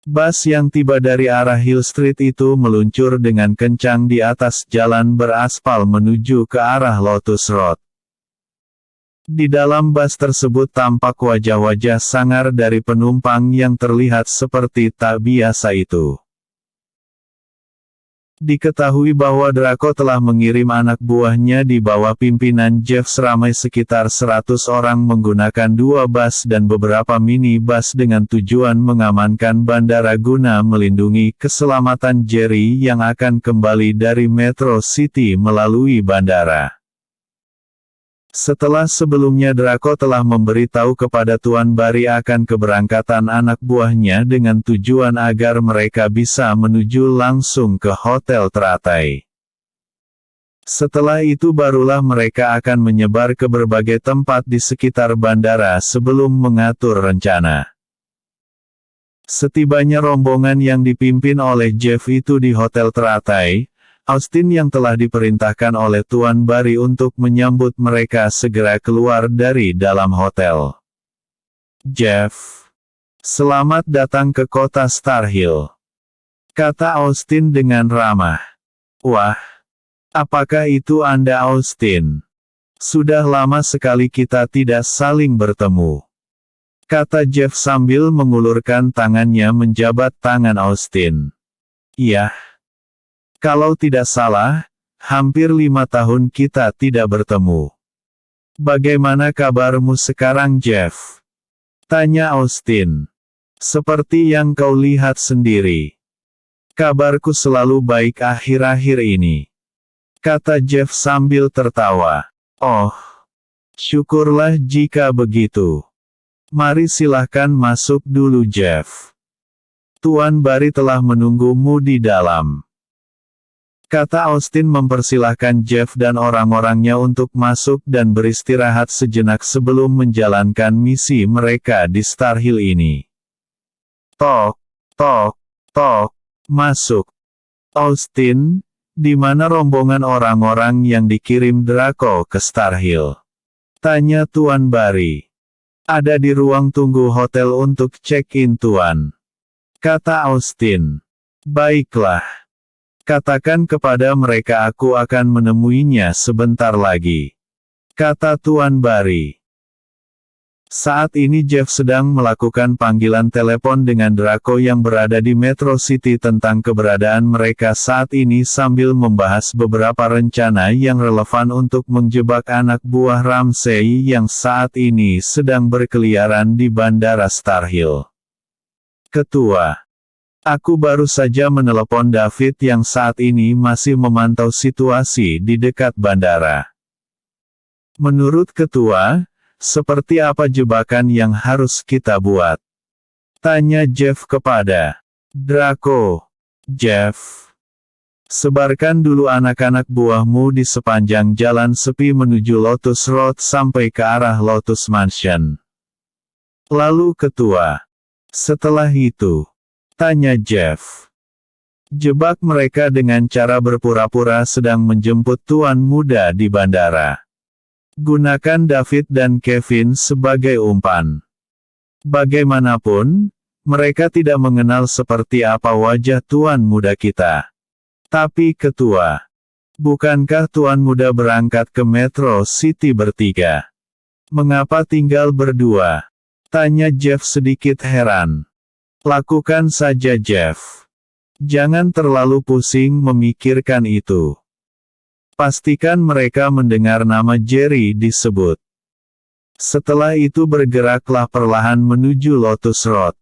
Bus yang tiba dari arah Hill Street itu meluncur dengan kencang di atas jalan beraspal menuju ke arah Lotus Road. Di dalam bus tersebut tampak wajah-wajah sangar dari penumpang yang terlihat seperti tak biasa itu. Diketahui bahwa Draco telah mengirim anak buahnya di bawah pimpinan Jeff seramai sekitar 100 orang menggunakan 2 bus dan beberapa minibus dengan tujuan mengamankan bandara guna melindungi keselamatan Jerry yang akan kembali dari Metro City melalui bandara. Setelah sebelumnya Draco telah memberitahu kepada Tuan Barry akan keberangkatan anak buahnya dengan tujuan agar mereka bisa menuju langsung ke hotel teratai. Setelah itu barulah mereka akan menyebar ke berbagai tempat di sekitar bandara sebelum mengatur rencana. Setibanya rombongan yang dipimpin oleh Jeff itu di hotel teratai, Austin yang telah diperintahkan oleh Tuan Barry untuk menyambut mereka segera keluar dari dalam hotel. "Jeff, selamat datang ke kota Star Hill," kata Austin dengan ramah. "Wah, apakah itu Anda, Austin? Sudah lama sekali kita tidak saling bertemu," kata Jeff sambil mengulurkan tangannya menjabat tangan Austin. "Iya. Kalau tidak salah, hampir 5 tahun kita tidak bertemu. Bagaimana kabarmu sekarang, Jeff?" tanya Austin. "Seperti yang kau lihat sendiri. Kabarku selalu baik akhir-akhir ini," kata Jeff sambil tertawa. "Oh, syukurlah jika begitu. Mari silahkan masuk dulu, Jeff. Tuan Barry telah menunggumu di dalam," kata Austin mempersilahkan Jeff dan orang-orangnya untuk masuk dan beristirahat sejenak sebelum menjalankan misi mereka di Star Hill ini. "Tok, tok, tok, masuk. Austin, di mana rombongan orang-orang yang dikirim Draco ke Star Hill?" tanya Tuan Barry. "Ada di ruang tunggu hotel untuk check-in, Tuan," kata Austin. "Baiklah. Katakan kepada mereka aku akan menemuinya sebentar lagi," kata Tuan Barry. Saat ini Jeff sedang melakukan panggilan telepon dengan Draco yang berada di Metro City tentang keberadaan mereka saat ini sambil membahas beberapa rencana yang relevan untuk menjebak anak buah Ramsey yang saat ini sedang berkeliaran di Bandara Star Hill. "Ketua, aku baru saja menelepon David yang saat ini masih memantau situasi di dekat bandara. Menurut Ketua, seperti apa jebakan yang harus kita buat?" tanya Jeff kepada Draco. "Jeff, sebarkan dulu anak-anak buahmu di sepanjang jalan sepi menuju Lotus Road sampai ke arah Lotus Mansion," lalu Ketua. "Setelah itu," tanya Jeff, "jebak mereka dengan cara berpura-pura sedang menjemput tuan muda di bandara. Gunakan David dan Kevin sebagai umpan. Bagaimanapun, mereka tidak mengenal seperti apa wajah tuan muda kita. Tapi Ketua, bukankah tuan muda berangkat ke Metro City bertiga? Mengapa tinggal berdua?" tanya Jeff sedikit heran. "Lakukan saja, Jeff. Jangan terlalu pusing memikirkan itu. Pastikan mereka mendengar nama Jerry disebut. Setelah itu bergeraklah perlahan menuju Lotus Road.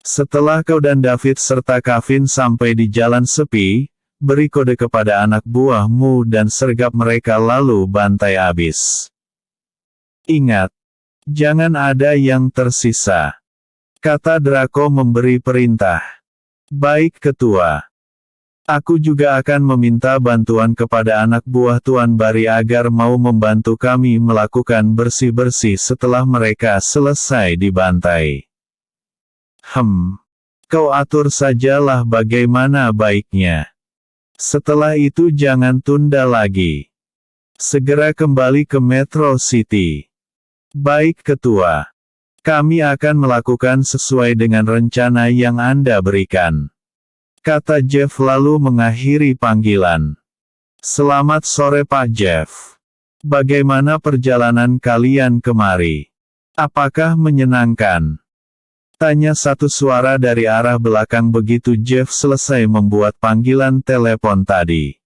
Setelah kau dan David serta Kevin sampai di jalan sepi, beri kode kepada anak buahmu dan sergap mereka lalu bantai abis. Ingat, jangan ada yang tersisa," kata Draco memberi perintah. "Baik, Ketua. Aku juga akan meminta bantuan kepada anak buah Tuan Barry agar mau membantu kami melakukan bersih-bersih setelah mereka selesai dibantai." Kau atur sajalah bagaimana baiknya. Setelah itu jangan tunda lagi. Segera kembali ke Metro City." "Baik, Ketua," Kami akan melakukan sesuai dengan rencana yang Anda berikan. Kata Jeff lalu mengakhiri panggilan. Selamat sore Pak Jeff. Bagaimana perjalanan kalian kemari? Apakah menyenangkan? Tanya satu suara dari arah belakang begitu Jeff selesai membuat panggilan telepon tadi.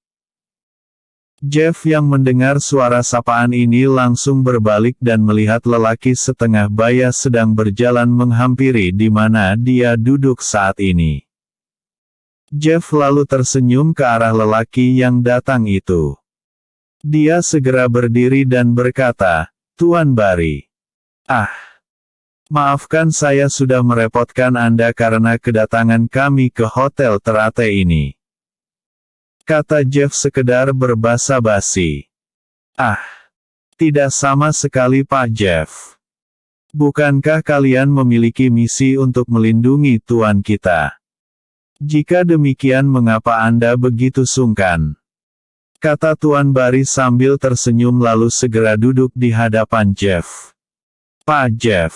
Jeff yang mendengar suara sapaan ini langsung berbalik dan melihat lelaki setengah baya sedang berjalan menghampiri di mana dia duduk saat ini. Jeff lalu tersenyum ke arah lelaki yang datang itu. Dia segera berdiri dan berkata, "Tuan Barry. Maafkan saya sudah merepotkan Anda karena kedatangan kami ke hotel teratai ini." Kata Jeff sekedar berbasa-basi. Tidak sama sekali Pak Jeff. Bukankah kalian memiliki misi untuk melindungi Tuan kita? Jika demikian mengapa Anda begitu sungkan? Kata Tuan Barry sambil tersenyum lalu segera duduk di hadapan Jeff. Pak Jeff.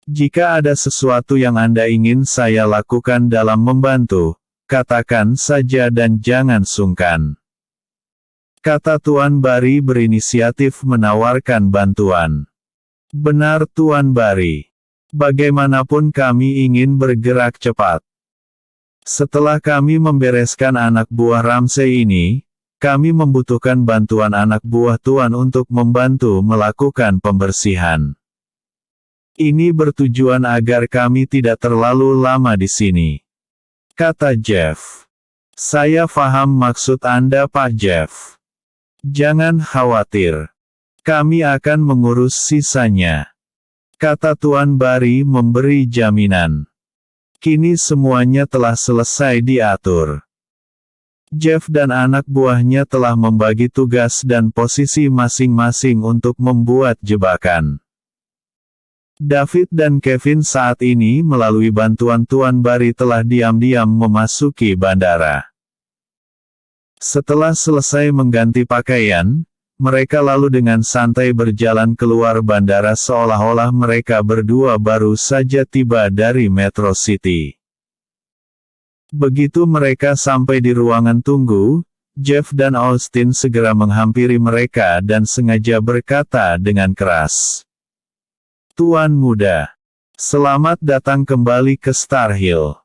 Jika ada sesuatu yang Anda ingin saya lakukan dalam membantu, katakan saja dan jangan sungkan. Kata Tuan Barry berinisiatif menawarkan bantuan. Benar Tuan Barry. Bagaimanapun kami ingin bergerak cepat. Setelah kami membereskan anak buah Ramsey ini, kami membutuhkan bantuan anak buah Tuan untuk membantu melakukan pembersihan. Ini bertujuan agar kami tidak terlalu lama di sini. Kata Jeff. Saya paham maksud Anda Pak Jeff. Jangan khawatir. Kami akan mengurus sisanya. Kata Tuan Barry memberi jaminan. Kini semuanya telah selesai diatur. Jeff dan anak buahnya telah membagi tugas dan posisi masing-masing untuk membuat jebakan. David dan Kevin saat ini melalui bantuan Tuan Barry telah diam-diam memasuki bandara. Setelah selesai mengganti pakaian, mereka lalu dengan santai berjalan keluar bandara seolah-olah mereka berdua baru saja tiba dari Metro City. Begitu mereka sampai di ruangan tunggu, Jeff dan Austin segera menghampiri mereka dan sengaja berkata dengan keras. Tuan muda, selamat datang kembali ke Star Hill.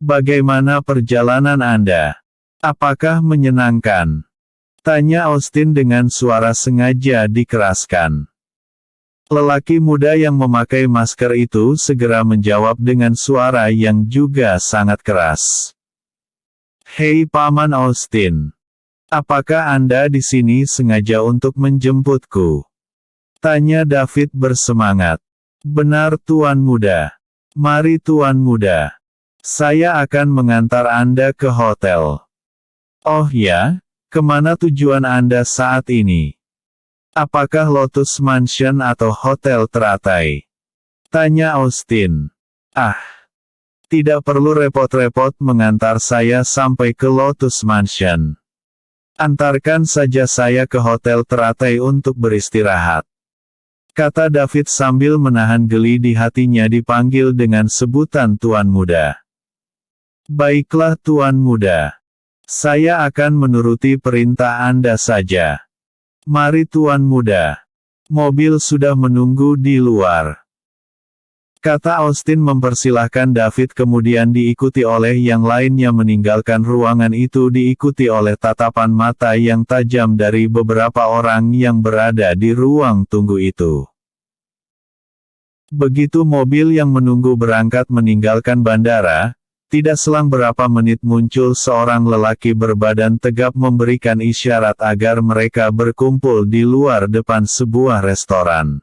Bagaimana perjalanan Anda? Apakah menyenangkan? Tanya Austin dengan suara sengaja dikeraskan. Lelaki muda yang memakai masker itu segera menjawab dengan suara yang juga sangat keras. Hei Paman Austin. Apakah Anda di sini sengaja untuk menjemputku? Tanya David bersemangat. Benar Tuan Muda. Mari Tuan Muda. Saya akan mengantar Anda ke hotel. Oh ya? Kemana tujuan Anda saat ini? Apakah Lotus Mansion atau hotel teratai? Tanya Austin. Tidak perlu repot-repot mengantar saya sampai ke Lotus Mansion. Antarkan saja saya ke hotel teratai untuk beristirahat. Kata David sambil menahan geli di hatinya dipanggil dengan sebutan Tuan Muda. Baiklah Tuan Muda. Saya akan menuruti perintah Anda saja. Mari Tuan Muda. Mobil sudah menunggu di luar. Kata Austin mempersilahkan David kemudian diikuti oleh yang lainnya meninggalkan ruangan itu diikuti oleh tatapan mata yang tajam dari beberapa orang yang berada di ruang tunggu itu. Begitu mobil yang menunggu berangkat meninggalkan bandara, tidak selang berapa menit muncul seorang lelaki berbadan tegap memberikan isyarat agar mereka berkumpul di luar depan sebuah restoran.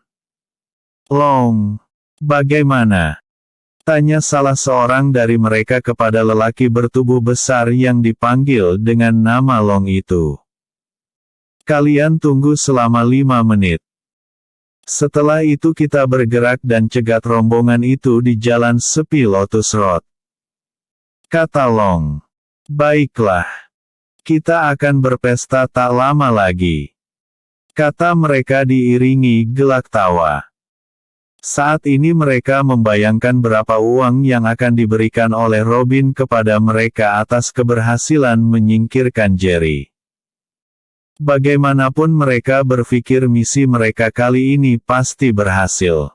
Long. Bagaimana? Tanya salah seorang dari mereka kepada lelaki bertubuh besar yang dipanggil dengan nama Long itu. Kalian tunggu selama 5 menit. Setelah itu kita bergerak dan cegat rombongan itu di jalan sepi Lotus Road. Kata Long. Baiklah. Kita akan berpesta tak lama lagi. Kata mereka diiringi gelak tawa. Saat ini mereka membayangkan berapa uang yang akan diberikan oleh Robin kepada mereka atas keberhasilan menyingkirkan Jerry. Bagaimanapun mereka berpikir misi mereka kali ini pasti berhasil.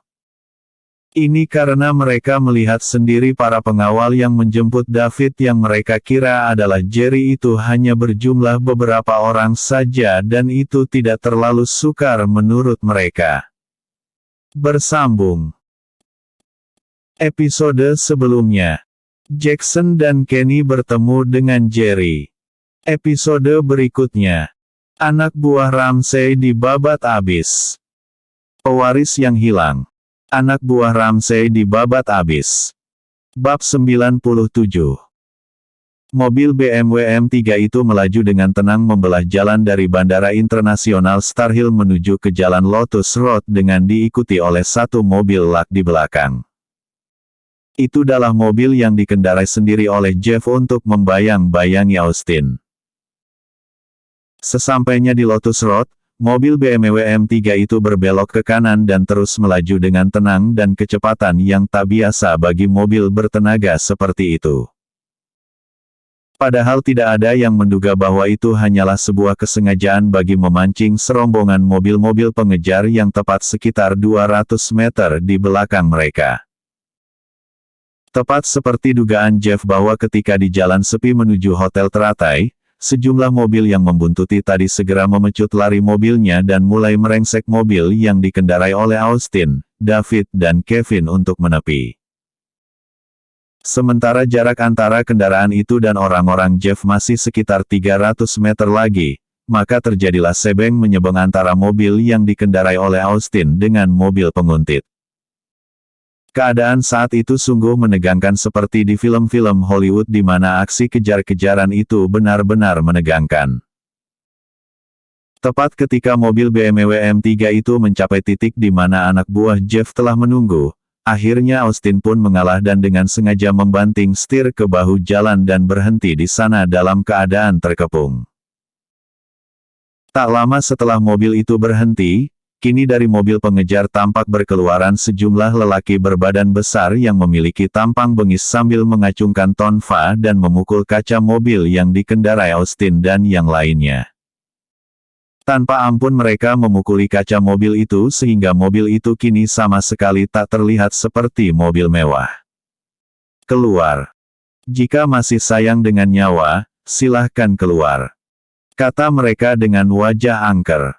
Ini karena mereka melihat sendiri para pengawal yang menjemput David yang mereka kira adalah Jerry itu hanya berjumlah beberapa orang saja dan itu tidak terlalu sukar menurut mereka. Bersambung. Episode sebelumnya, Jackson dan Kenny bertemu dengan Jerry. Episode berikutnya, anak buah Ramsey dibabat abis. Pewaris yang hilang. Anak buah Ramsey dibabat abis. Bab 97. Mobil BMW M3 itu melaju dengan tenang membelah jalan dari Bandara Internasional Starhill menuju ke Jalan Lotus Road dengan diikuti oleh satu mobil lak di belakang. Itu adalah mobil yang dikendarai sendiri oleh Jeff untuk membayang-bayangi Austin. Sesampainya di Lotus Road, mobil BMW M3 itu berbelok ke kanan dan terus melaju dengan tenang dan kecepatan yang tak biasa bagi mobil bertenaga seperti itu. Padahal tidak ada yang menduga bahwa itu hanyalah sebuah kesengajaan bagi memancing serombongan mobil-mobil pengejar yang tepat sekitar 200 meter di belakang mereka. Tepat seperti dugaan Jeff bahwa ketika di jalan sepi menuju Hotel Teratai, sejumlah mobil yang membuntuti tadi segera memecut lari mobilnya dan mulai merengsek mobil yang dikendarai oleh Austin, David dan Kevin untuk menepi. Sementara jarak antara kendaraan itu dan orang-orang Jeff masih sekitar 300 meter lagi, maka terjadilah sebeng menyebeng antara mobil yang dikendarai oleh Austin dengan mobil penguntit. Keadaan saat itu sungguh menegangkan seperti di film-film Hollywood di mana aksi kejar-kejaran itu benar-benar menegangkan. Tepat ketika mobil BMW M3 itu mencapai titik di mana anak buah Jeff telah menunggu, akhirnya Austin pun mengalah dan dengan sengaja membanting setir ke bahu jalan dan berhenti di sana dalam keadaan terkepung. Tak lama setelah mobil itu berhenti, kini dari mobil pengejar tampak berkeluaran sejumlah lelaki berbadan besar yang memiliki tampang bengis sambil mengacungkan tonfa dan memukul kaca mobil yang dikendarai Austin dan yang lainnya. Tanpa ampun mereka memukuli kaca mobil itu sehingga mobil itu kini sama sekali tak terlihat seperti mobil mewah. Keluar. Jika masih sayang dengan nyawa, silahkan keluar, kata mereka dengan wajah angker.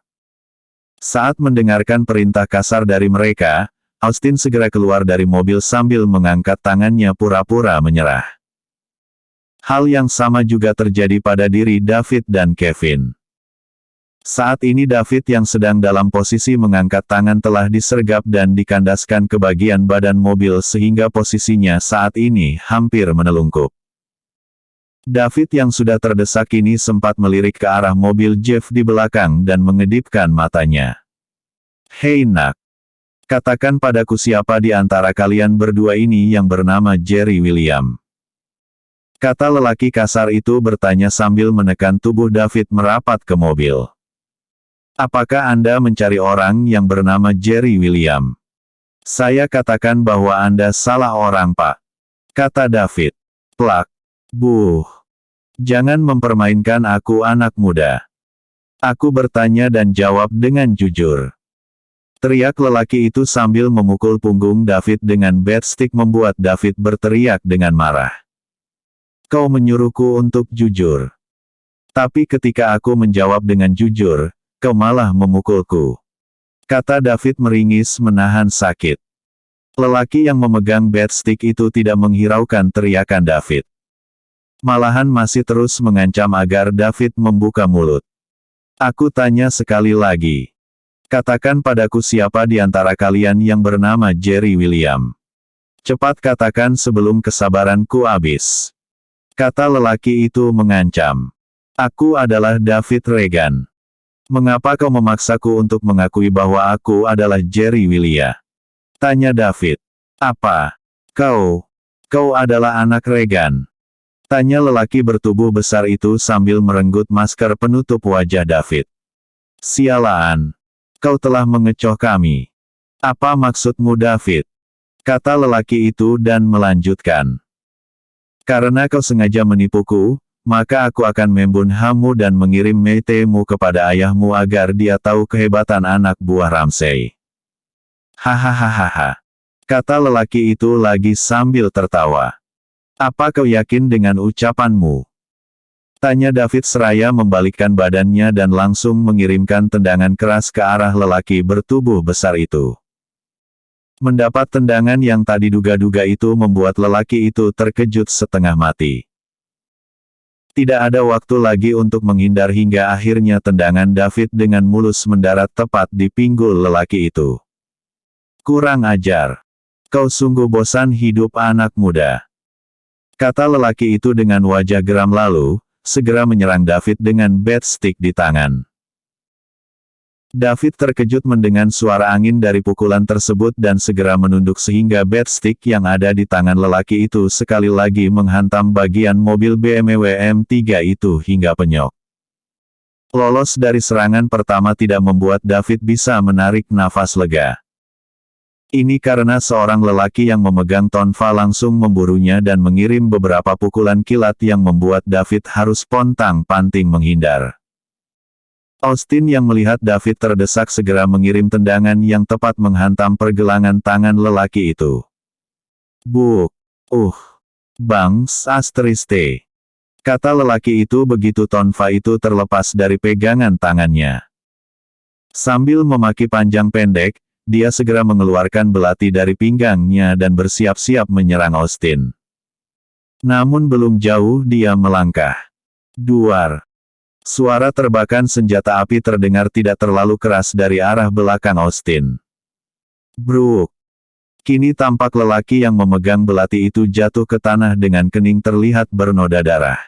Saat mendengarkan perintah kasar dari mereka, Austin segera keluar dari mobil sambil mengangkat tangannya pura-pura menyerah. Hal yang sama juga terjadi pada diri David dan Kevin. Saat ini David yang sedang dalam posisi mengangkat tangan telah disergap dan dikandaskan ke bagian badan mobil sehingga posisinya saat ini hampir menelungkup. David yang sudah terdesak kini sempat melirik ke arah mobil Jeff di belakang dan mengedipkan matanya. "Hei nak, katakan padaku siapa di antara kalian berdua ini yang bernama Jerry William?" Kata lelaki kasar itu bertanya sambil menekan tubuh David merapat ke mobil. "Apakah Anda mencari orang yang bernama Jerry William?" "Saya katakan bahwa Anda salah orang Pak," kata David. "Plak. Buh. Jangan mempermainkan aku anak muda. Aku bertanya dan jawab dengan jujur," teriak lelaki itu sambil memukul punggung David dengan bedstick membuat David berteriak dengan marah. "Kau menyuruhku untuk jujur. Tapi ketika aku menjawab dengan jujur, kau malah memukulku," kata David meringis menahan sakit. Lelaki yang memegang bedstick itu tidak menghiraukan teriakan David. Malahan masih terus mengancam agar David membuka mulut. "Aku tanya sekali lagi. Katakan padaku siapa di antara kalian yang bernama Jerry William. Cepat katakan sebelum kesabaranku habis," kata lelaki itu mengancam. "Aku adalah David Regan. Mengapa kau memaksaku untuk mengakui bahwa aku adalah Jerry William?" tanya David. "Apa? Kau adalah anak Regan?" tanya lelaki bertubuh besar itu sambil merenggut masker penutup wajah David. "Sialan. Kau telah mengecoh kami. Apa maksudmu David? Kata lelaki itu dan melanjutkan. Karena kau sengaja menipuku, maka aku akan membunuhmu dan mengirim metemu kepada ayahmu agar dia tahu kehebatan anak buah Ramsay. Hahaha. Kata lelaki itu lagi sambil tertawa. Apa kau yakin dengan ucapanmu? Tanya David seraya membalikkan badannya dan langsung mengirimkan tendangan keras ke arah lelaki bertubuh besar itu. Mendapat tendangan yang tak diduga-duga itu membuat lelaki itu terkejut setengah mati. Tidak ada waktu lagi untuk menghindar hingga akhirnya tendangan David dengan mulus mendarat tepat di pinggul lelaki itu. Kurang ajar. Kau sungguh bosan hidup anak muda. Kata lelaki itu dengan wajah geram lalu, segera menyerang David dengan bat stick di tangan. David terkejut mendengar suara angin dari pukulan tersebut dan segera menunduk sehingga bat stick yang ada di tangan lelaki itu sekali lagi menghantam bagian mobil BMW M3 itu hingga penyok. Lolos dari serangan pertama tidak membuat David bisa menarik nafas lega. Ini karena seorang lelaki yang memegang tonfa langsung memburunya dan mengirim beberapa pukulan kilat yang membuat David harus pontang-panting menghindar. Austin yang melihat David terdesak segera mengirim tendangan yang tepat menghantam pergelangan tangan lelaki itu. Buk! Bangs asteriste! Kata lelaki itu begitu tonfa itu terlepas dari pegangan tangannya. Sambil memaki panjang pendek, dia segera mengeluarkan belati dari pinggangnya dan bersiap-siap menyerang Austin. Namun belum jauh dia melangkah. Duar. Suara terbakan senjata api terdengar tidak terlalu keras dari arah belakang Austin. Bruk. Kini tampak lelaki yang memegang belati itu jatuh ke tanah dengan kening terlihat bernoda darah.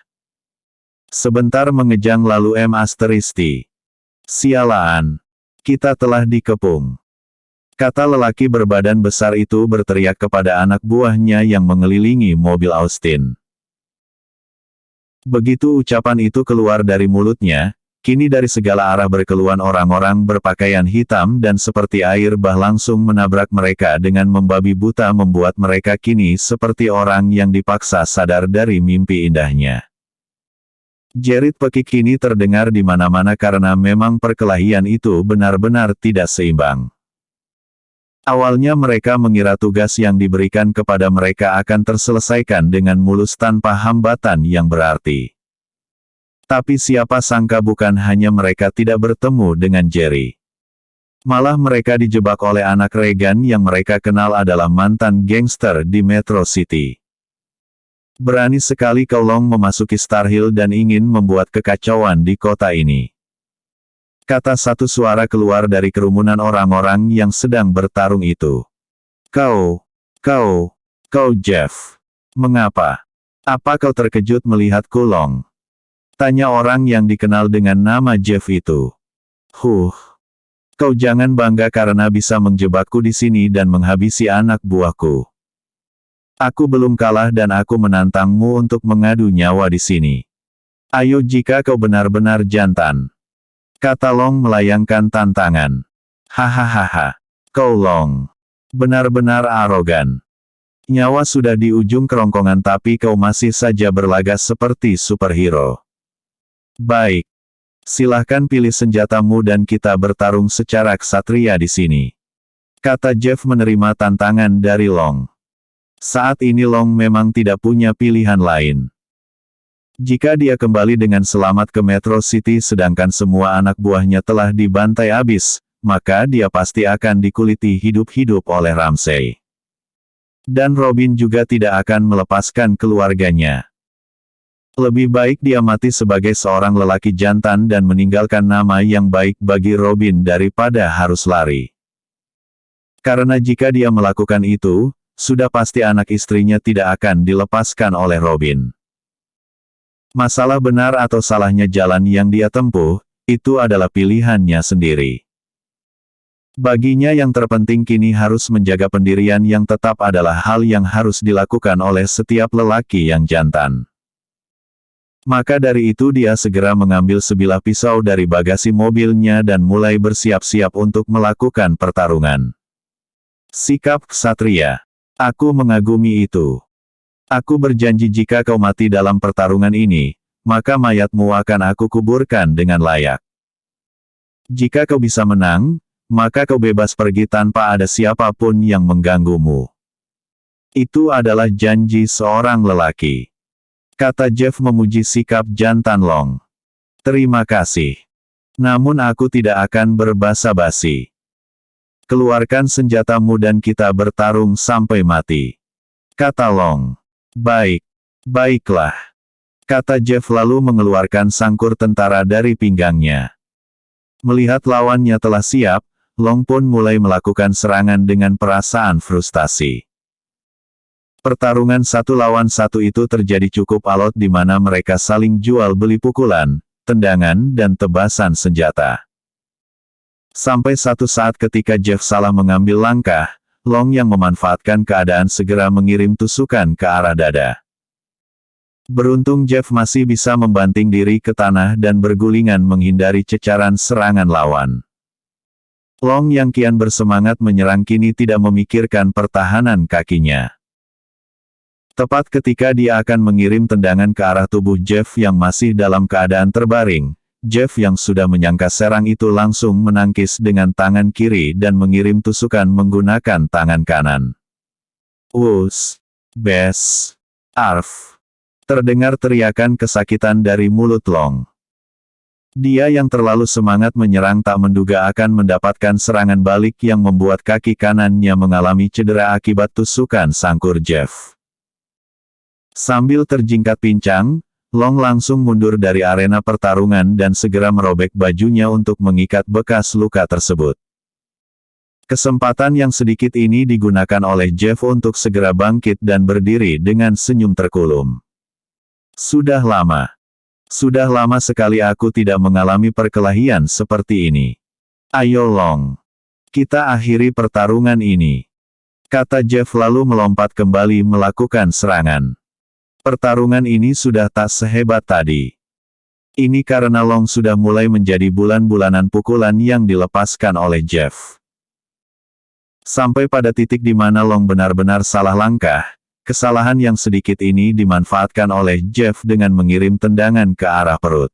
Sebentar mengejang lalu Asteristi. Sialaan. Kita telah dikepung. Kata lelaki berbadan besar itu berteriak kepada anak buahnya yang mengelilingi mobil Austin. Begitu ucapan itu keluar dari mulutnya, kini dari segala arah berkeluar orang-orang berpakaian hitam dan seperti air bah langsung menabrak mereka dengan membabi buta membuat mereka kini seperti orang yang dipaksa sadar dari mimpi indahnya. Jerit pekik kini terdengar di mana-mana karena memang perkelahian itu benar-benar tidak seimbang. Awalnya mereka mengira tugas yang diberikan kepada mereka akan terselesaikan dengan mulus tanpa hambatan yang berarti. Tapi siapa sangka bukan hanya mereka tidak bertemu dengan Jerry. Malah mereka dijebak oleh anak Regan yang mereka kenal adalah mantan gangster di Metro City. Berani sekali kau Long memasuki Star Hill dan ingin membuat kekacauan di kota ini. Kata satu suara keluar dari kerumunan orang-orang yang sedang bertarung itu. Kau Jeff. Mengapa? Apa kau terkejut melihatku Long? Tanya orang yang dikenal dengan nama Jeff itu. Kau jangan bangga karena bisa menjebakku di sini dan menghabisi anak buahku. Aku belum kalah dan aku menantangmu untuk mengadu nyawa di sini. Ayo jika kau benar-benar jantan. Kata Long melayangkan tantangan. Hahaha. Kau Long. Benar-benar arogan. Nyawa sudah di ujung kerongkongan tapi kau masih saja berlaga seperti superhero. Baik. Silahkan pilih senjatamu dan kita bertarung secara ksatria di sini. Kata Jeff menerima tantangan dari Long. Saat ini Long memang tidak punya pilihan lain. Jika dia kembali dengan selamat ke Metro City sedangkan semua anak buahnya telah dibantai habis, maka dia pasti akan dikuliti hidup-hidup oleh Ramsay. Dan Robin juga tidak akan melepaskan keluarganya. Lebih baik dia mati sebagai seorang lelaki jantan dan meninggalkan nama yang baik bagi Robin daripada harus lari. Karena jika dia melakukan itu, sudah pasti anak istrinya tidak akan dilepaskan oleh Robin. Masalah benar atau salahnya jalan yang dia tempuh, itu adalah pilihannya sendiri. Baginya yang terpenting kini harus menjaga pendirian yang tetap adalah hal yang harus dilakukan oleh setiap lelaki yang jantan. Maka dari itu dia segera mengambil sebilah pisau dari bagasi mobilnya dan mulai bersiap-siap untuk melakukan pertarungan. Sikap ksatria. Aku mengagumi itu. Aku berjanji jika kau mati dalam pertarungan ini, maka mayatmu akan aku kuburkan dengan layak. Jika kau bisa menang, maka kau bebas pergi tanpa ada siapapun yang mengganggumu. Itu adalah janji seorang lelaki. Kata Jeff memuji sikap jantan Long. Terima kasih. Namun aku tidak akan berbasa-basi. Keluarkan senjatamu dan kita bertarung sampai mati. Kata Long. Baik. Baiklah. Kata Jeff lalu mengeluarkan sangkur tentara dari pinggangnya. Melihat lawannya telah siap, Long pun mulai melakukan serangan dengan perasaan frustasi. Pertarungan 1 lawan 1 itu terjadi cukup alot di mana mereka saling jual beli pukulan, tendangan dan tebasan senjata. Sampai satu saat ketika Jeff salah mengambil langkah, Long yang memanfaatkan keadaan segera mengirim tusukan ke arah dada. Beruntung Jeff masih bisa membanting diri ke tanah dan bergulingan menghindari cecaran serangan lawan. Long yang kian bersemangat menyerang kini tidak memikirkan pertahanan kakinya. Tepat ketika dia akan mengirim tendangan ke arah tubuh Jeff yang masih dalam keadaan terbaring, Jeff yang sudah menyangka serang itu langsung menangkis dengan tangan kiri dan mengirim tusukan menggunakan tangan kanan. Us! Bes! Arf! Terdengar teriakan kesakitan dari mulut Long. Dia yang terlalu semangat menyerang tak menduga akan mendapatkan serangan balik yang membuat kaki kanannya mengalami cedera akibat tusukan sangkur Jeff. Sambil terjingkat pincang, Long langsung mundur dari arena pertarungan dan segera merobek bajunya untuk mengikat bekas luka tersebut. Kesempatan yang sedikit ini digunakan oleh Jeff untuk segera bangkit dan berdiri dengan senyum terkulum. Sudah lama sekali aku tidak mengalami perkelahian seperti ini. Ayo Long. Kita akhiri pertarungan ini. Kata Jeff lalu melompat kembali melakukan serangan. Pertarungan ini sudah tak sehebat tadi. Ini karena Long sudah mulai menjadi bulan-bulanan pukulan yang dilepaskan oleh Jeff. Sampai pada titik di mana Long benar-benar salah langkah, kesalahan yang sedikit ini dimanfaatkan oleh Jeff dengan mengirim tendangan ke arah perut.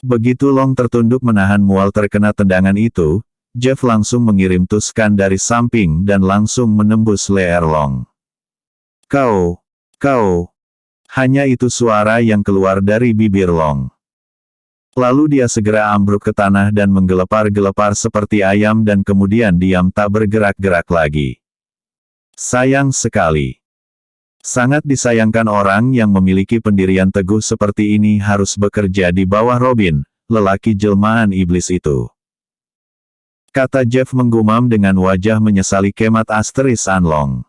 Begitu Long tertunduk menahan mual terkena tendangan itu, Jeff langsung mengirim tuskan dari samping dan langsung menembus leher Long. Kau. Hanya itu suara yang keluar dari bibir Long. Lalu dia segera ambruk ke tanah dan menggelepar-gelepar seperti ayam dan kemudian diam tak bergerak-gerak lagi. Sayang sekali. Sangat disayangkan orang yang memiliki pendirian teguh seperti ini harus bekerja di bawah Robin, lelaki jelmaan iblis itu. Kata Jeff menggumam dengan wajah menyesali kemat asteris Anlong.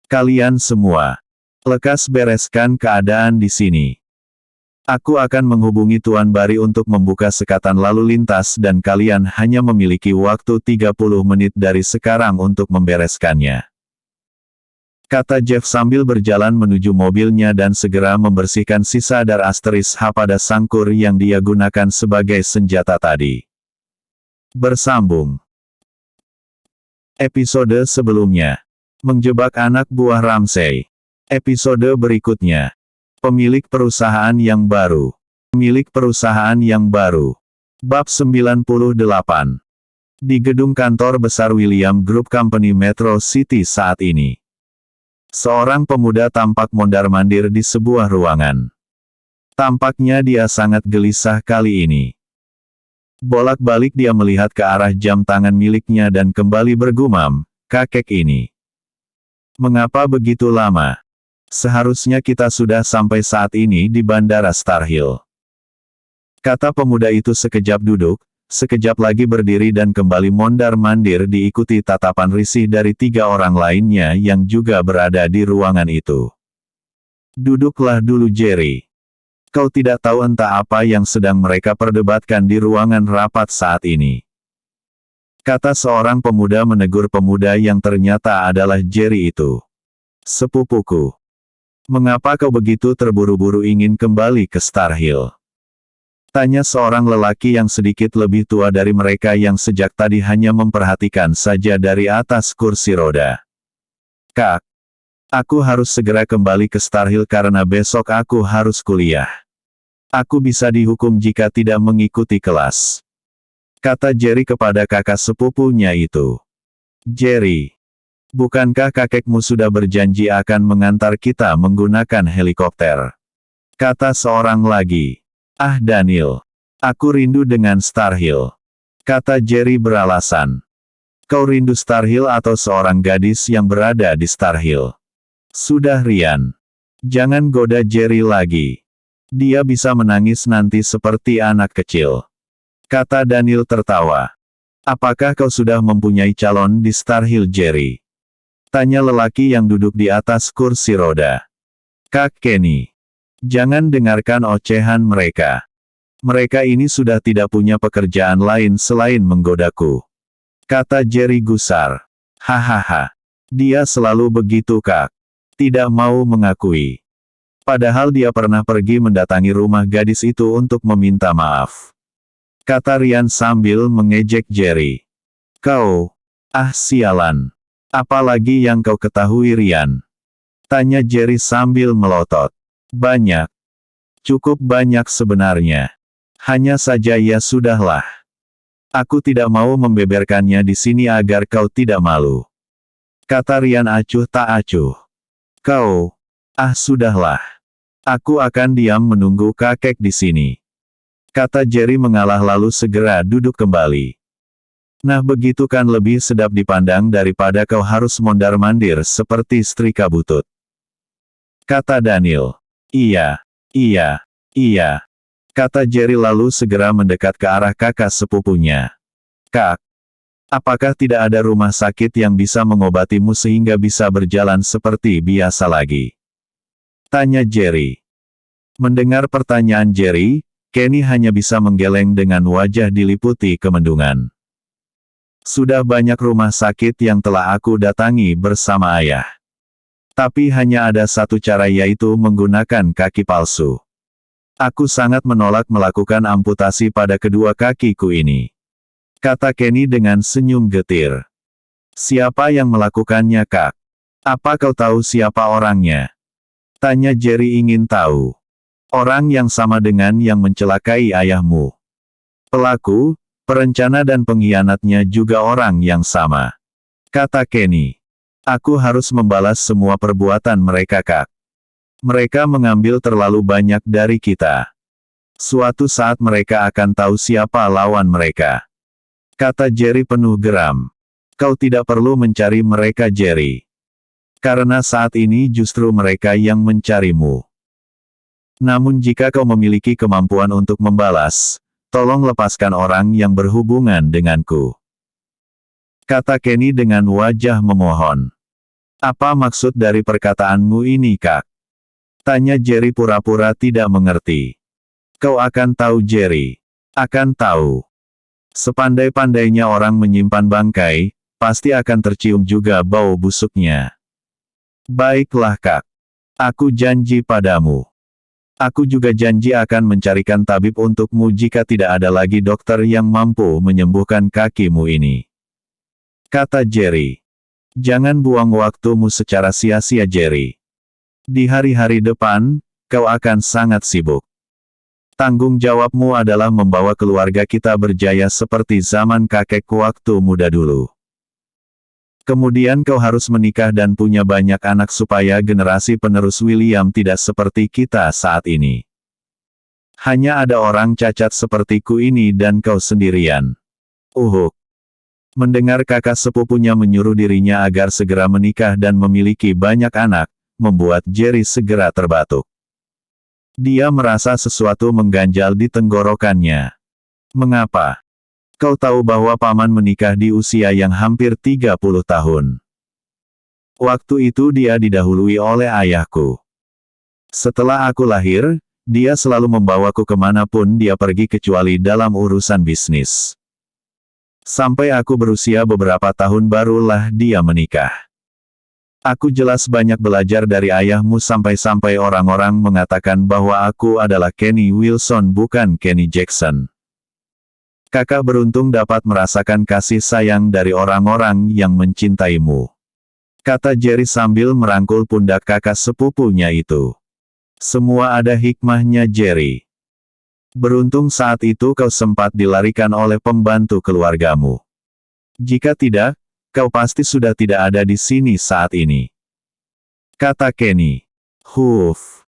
Kalian semua. Lekas bereskan keadaan di sini. Aku akan menghubungi Tuan Bari untuk membuka sekatan lalu lintas dan kalian hanya memiliki waktu 30 menit dari sekarang untuk membereskannya. Kata Jeff sambil berjalan menuju mobilnya dan segera membersihkan sisa dar asteris H pada sangkur yang dia gunakan sebagai senjata tadi. Bersambung. Episode sebelumnya. Menjebak anak buah Ramsay. Episode berikutnya. Pemilik perusahaan yang baru. Pemilik perusahaan yang baru. Bab 98. Di gedung kantor besar William Group Company Metro City saat ini. Seorang pemuda tampak mondar-mandir di sebuah ruangan. Tampaknya dia sangat gelisah kali ini. Bolak-balik dia melihat ke arah jam tangan miliknya dan kembali bergumam, kakek ini. Mengapa begitu lama? Seharusnya kita sudah sampai saat ini di Bandara Star Hill. Kata pemuda itu sekejap duduk, sekejap lagi berdiri dan kembali mondar-mandir diikuti tatapan risih dari 3 orang lainnya yang juga berada di ruangan itu. Duduklah dulu Jerry. Kau tidak tahu entah apa yang sedang mereka perdebatkan di ruangan rapat saat ini. Kata seorang pemuda menegur pemuda yang ternyata adalah Jerry itu. Sepupuku. Mengapa kau begitu terburu-buru ingin kembali ke Star Hill? Tanya seorang lelaki yang sedikit lebih tua dari mereka yang sejak tadi hanya memperhatikan saja dari atas kursi roda. Kak, aku harus segera kembali ke Star Hill karena besok aku harus kuliah. Aku bisa dihukum jika tidak mengikuti kelas, kata Jerry kepada kakak sepupunya itu. Jerry, bukankah kakekmu sudah berjanji akan mengantar kita menggunakan helikopter? Kata seorang lagi. Ah Daniel, aku rindu dengan Star Hill, kata Jerry beralasan. Kau rindu Star Hill atau seorang gadis yang berada di Star Hill? Sudah Ryan, jangan goda Jerry lagi. Dia bisa menangis nanti seperti anak kecil, kata Daniel tertawa. Apakah kau sudah mempunyai calon di Star Hill Jerry? Tanya lelaki yang duduk di atas kursi roda. Kak Kenny, jangan dengarkan ocehan mereka. Mereka ini sudah tidak punya pekerjaan lain selain menggodaku, kata Jerry gusar. Hahaha. Dia selalu begitu Kak. Tidak mau mengakui. Padahal dia pernah pergi mendatangi rumah gadis itu untuk meminta maaf, kata Ryan sambil mengejek Jerry. Kau, sialan. Apalagi yang kau ketahui Ryan? Tanya Jerry sambil melotot. Banyak. Cukup banyak sebenarnya. Hanya saja ya sudahlah. Aku tidak mau membeberkannya di sini agar kau tidak malu, kata Ryan acuh tak acuh. Kau, sudahlah. Aku akan diam menunggu kakek di sini, kata Jerry mengalah lalu segera duduk kembali. Nah begitu kan lebih sedap dipandang daripada kau harus mondar-mandir seperti setrika butut, kata Daniel. Iya, kata Jerry lalu segera mendekat ke arah kakak sepupunya. Kak, apakah tidak ada rumah sakit yang bisa mengobatimu sehingga bisa berjalan seperti biasa lagi? Tanya Jerry. Mendengar pertanyaan Jerry, Kenny hanya bisa menggeleng dengan wajah diliputi kemendungan. Sudah banyak rumah sakit yang telah aku datangi bersama ayah. Tapi hanya ada satu cara yaitu menggunakan kaki palsu. Aku sangat menolak melakukan amputasi pada kedua kakiku ini, kata Kenny dengan senyum getir. Siapa yang melakukannya Kak? Apa kau tahu siapa orangnya? Tanya Jerry ingin tahu. Orang yang sama dengan yang mencelakai ayahmu. Pelaku, perencana dan pengkhianatnya juga orang yang sama, kata Kenny. Aku harus membalas semua perbuatan mereka Kak. Mereka mengambil terlalu banyak dari kita. Suatu saat mereka akan tahu siapa lawan mereka, kata Jerry penuh geram. Kau tidak perlu mencari mereka Jerry. Karena saat ini justru mereka yang mencarimu. Namun jika kau memiliki kemampuan untuk membalas, tolong lepaskan orang yang berhubungan denganku, kata Kenny dengan wajah memohon. Apa maksud dari perkataanmu ini Kak? Tanya Jerry pura-pura tidak mengerti. Kau akan tahu Jerry. Akan tahu. Sepandai-pandainya orang menyimpan bangkai, pasti akan tercium juga bau busuknya. Baiklah Kak. Aku janji padamu. Aku juga janji akan mencarikan tabib untukmu jika tidak ada lagi dokter yang mampu menyembuhkan kakimu ini, kata Jerry. Jangan buang waktumu secara sia-sia Jerry. Di hari-hari depan, kau akan sangat sibuk. Tanggung jawabmu adalah membawa keluarga kita berjaya seperti zaman kakekku waktu muda dulu. Kemudian kau harus menikah dan punya banyak anak supaya generasi penerus William tidak seperti kita saat ini. Hanya ada orang cacat sepertiku ini dan kau sendirian. Uhuk. Mendengar kakak sepupunya menyuruh dirinya agar segera menikah dan memiliki banyak anak, membuat Jerry segera terbatuk. Dia merasa sesuatu mengganjal di tenggorokannya. Mengapa? Kau tahu bahwa paman menikah di usia yang hampir 30 tahun. Waktu itu dia didahului oleh ayahku. Setelah aku lahir, dia selalu membawaku kemanapun dia pergi kecuali dalam urusan bisnis. Sampai aku berusia beberapa tahun barulah dia menikah. Aku jelas banyak belajar dari ayahmu sampai-sampai orang-orang mengatakan bahwa aku adalah Kenny Wilson bukan Kenny Jackson. Kakak beruntung dapat merasakan kasih sayang dari orang-orang yang mencintaimu. Kata Jerry sambil merangkul pundak kakak sepupunya itu. Semua ada hikmahnya Jerry. Beruntung saat itu kau sempat dilarikan oleh pembantu keluargamu. Jika tidak, kau pasti sudah tidak ada di sini saat ini. Kata Kenny. Huff.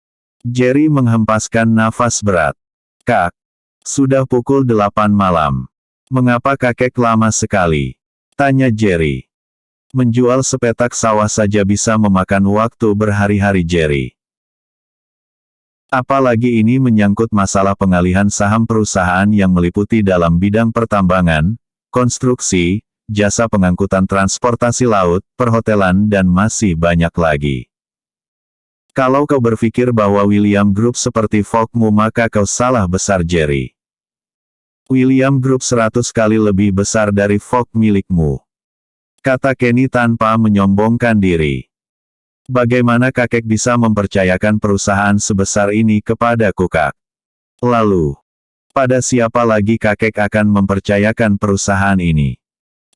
Jerry menghempaskan nafas berat. Kak, sudah pukul 8 malam. Mengapa kakek lama sekali? Tanya Jerry. Menjual sepetak sawah saja bisa memakan waktu berhari-hari Jerry. Apalagi ini menyangkut masalah pengalihan saham perusahaan yang meliputi dalam bidang pertambangan, konstruksi, jasa pengangkutan transportasi laut, perhotelan dan masih banyak lagi. Kalau kau berpikir bahwa William Group seperti Fogmu maka kau salah besar Jerry. William Group 100 kali lebih besar dari Fog milikmu. Kata Kenny tanpa menyombongkan diri. Bagaimana kakek bisa mempercayakan perusahaan sebesar ini kepadaku kak? Lalu, pada siapa lagi kakek akan mempercayakan perusahaan ini?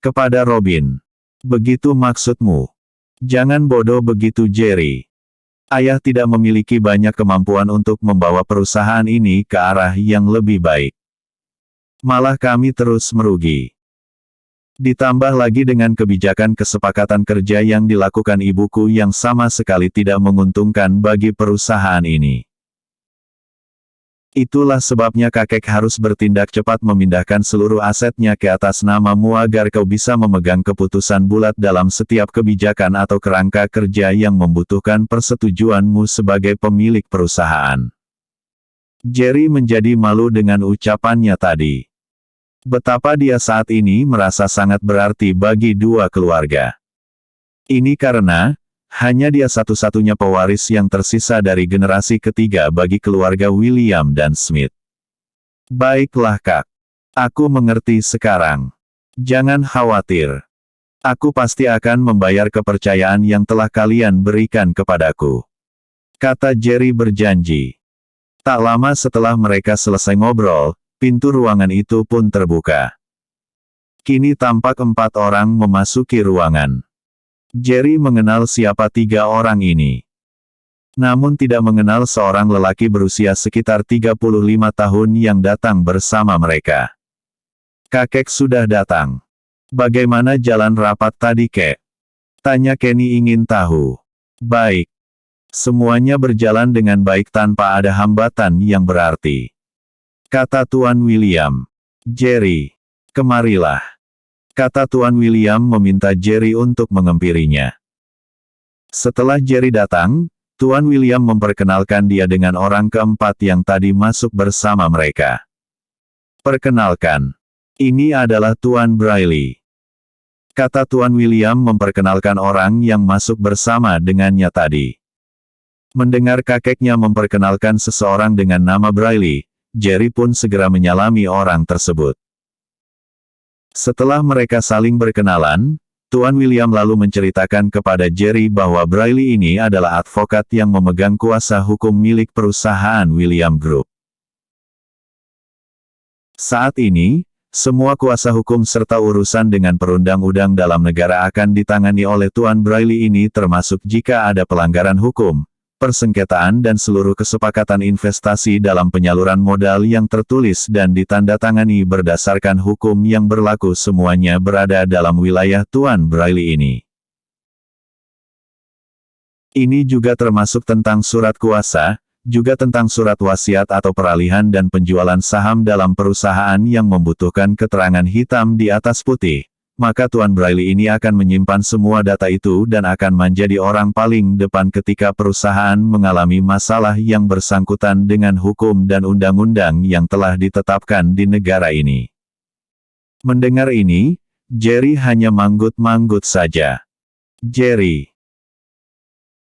Kepada Robin. Begitu maksudmu? Jangan bodoh begitu Jerry. Ayah tidak memiliki banyak kemampuan untuk membawa perusahaan ini ke arah yang lebih baik. Malah kami terus merugi. Ditambah lagi dengan kebijakan kesepakatan kerja yang dilakukan ibuku yang sama sekali tidak menguntungkan bagi perusahaan ini. Itulah sebabnya kakek harus bertindak cepat memindahkan seluruh asetnya ke atas namamu agar kau bisa memegang keputusan bulat dalam setiap kebijakan atau kerangka kerja yang membutuhkan persetujuanmu sebagai pemilik perusahaan. Jerry menjadi malu dengan ucapannya tadi. Betapa dia saat ini merasa sangat berarti bagi dua keluarga. Ini karena, hanya dia satu-satunya pewaris yang tersisa dari generasi ketiga bagi keluarga William dan Smith. Baiklah kak. Aku mengerti sekarang. Jangan khawatir. Aku pasti akan membayar kepercayaan yang telah kalian berikan kepadaku. Kata Jerry berjanji. Tak lama setelah mereka selesai ngobrol, pintu ruangan itu pun terbuka. Kini tampak 4 orang memasuki ruangan. Jerry mengenal siapa 3 orang ini. Namun tidak mengenal seorang lelaki berusia sekitar 35 tahun yang datang bersama mereka. Kakek sudah datang. Bagaimana jalan rapat tadi kek? Tanya Kenny ingin tahu. Baik. Semuanya berjalan dengan baik tanpa ada hambatan yang berarti. Kata Tuan William. Jerry, kemarilah. Kata Tuan William meminta Jerry untuk mengempirinya. Setelah Jerry datang, Tuan William memperkenalkan dia dengan orang keempat yang tadi masuk bersama mereka. Perkenalkan. Ini adalah Tuan Briley. Kata Tuan William memperkenalkan orang yang masuk bersama dengannya tadi. Mendengar kakeknya memperkenalkan seseorang dengan nama Briley, Jerry pun segera menyalami orang tersebut. Setelah mereka saling berkenalan, Tuan William lalu menceritakan kepada Jerry bahwa Briley ini adalah advokat yang memegang kuasa hukum milik perusahaan William Group. Saat ini, semua kuasa hukum serta urusan dengan perundang-undang dalam negara akan ditangani oleh Tuan Briley ini termasuk jika ada pelanggaran hukum, persengketaan dan seluruh kesepakatan investasi dalam penyaluran modal yang tertulis dan ditandatangani berdasarkan hukum yang berlaku semuanya berada dalam wilayah Tuan Briley ini. Ini juga termasuk tentang surat kuasa, juga tentang surat wasiat atau peralihan dan penjualan saham dalam perusahaan yang membutuhkan keterangan hitam di atas putih. Maka Tuan Briley ini akan menyimpan semua data itu dan akan menjadi orang paling depan ketika perusahaan mengalami masalah yang bersangkutan dengan hukum dan undang-undang yang telah ditetapkan di negara ini. Mendengar ini, Jerry hanya manggut-manggut saja. Jerry.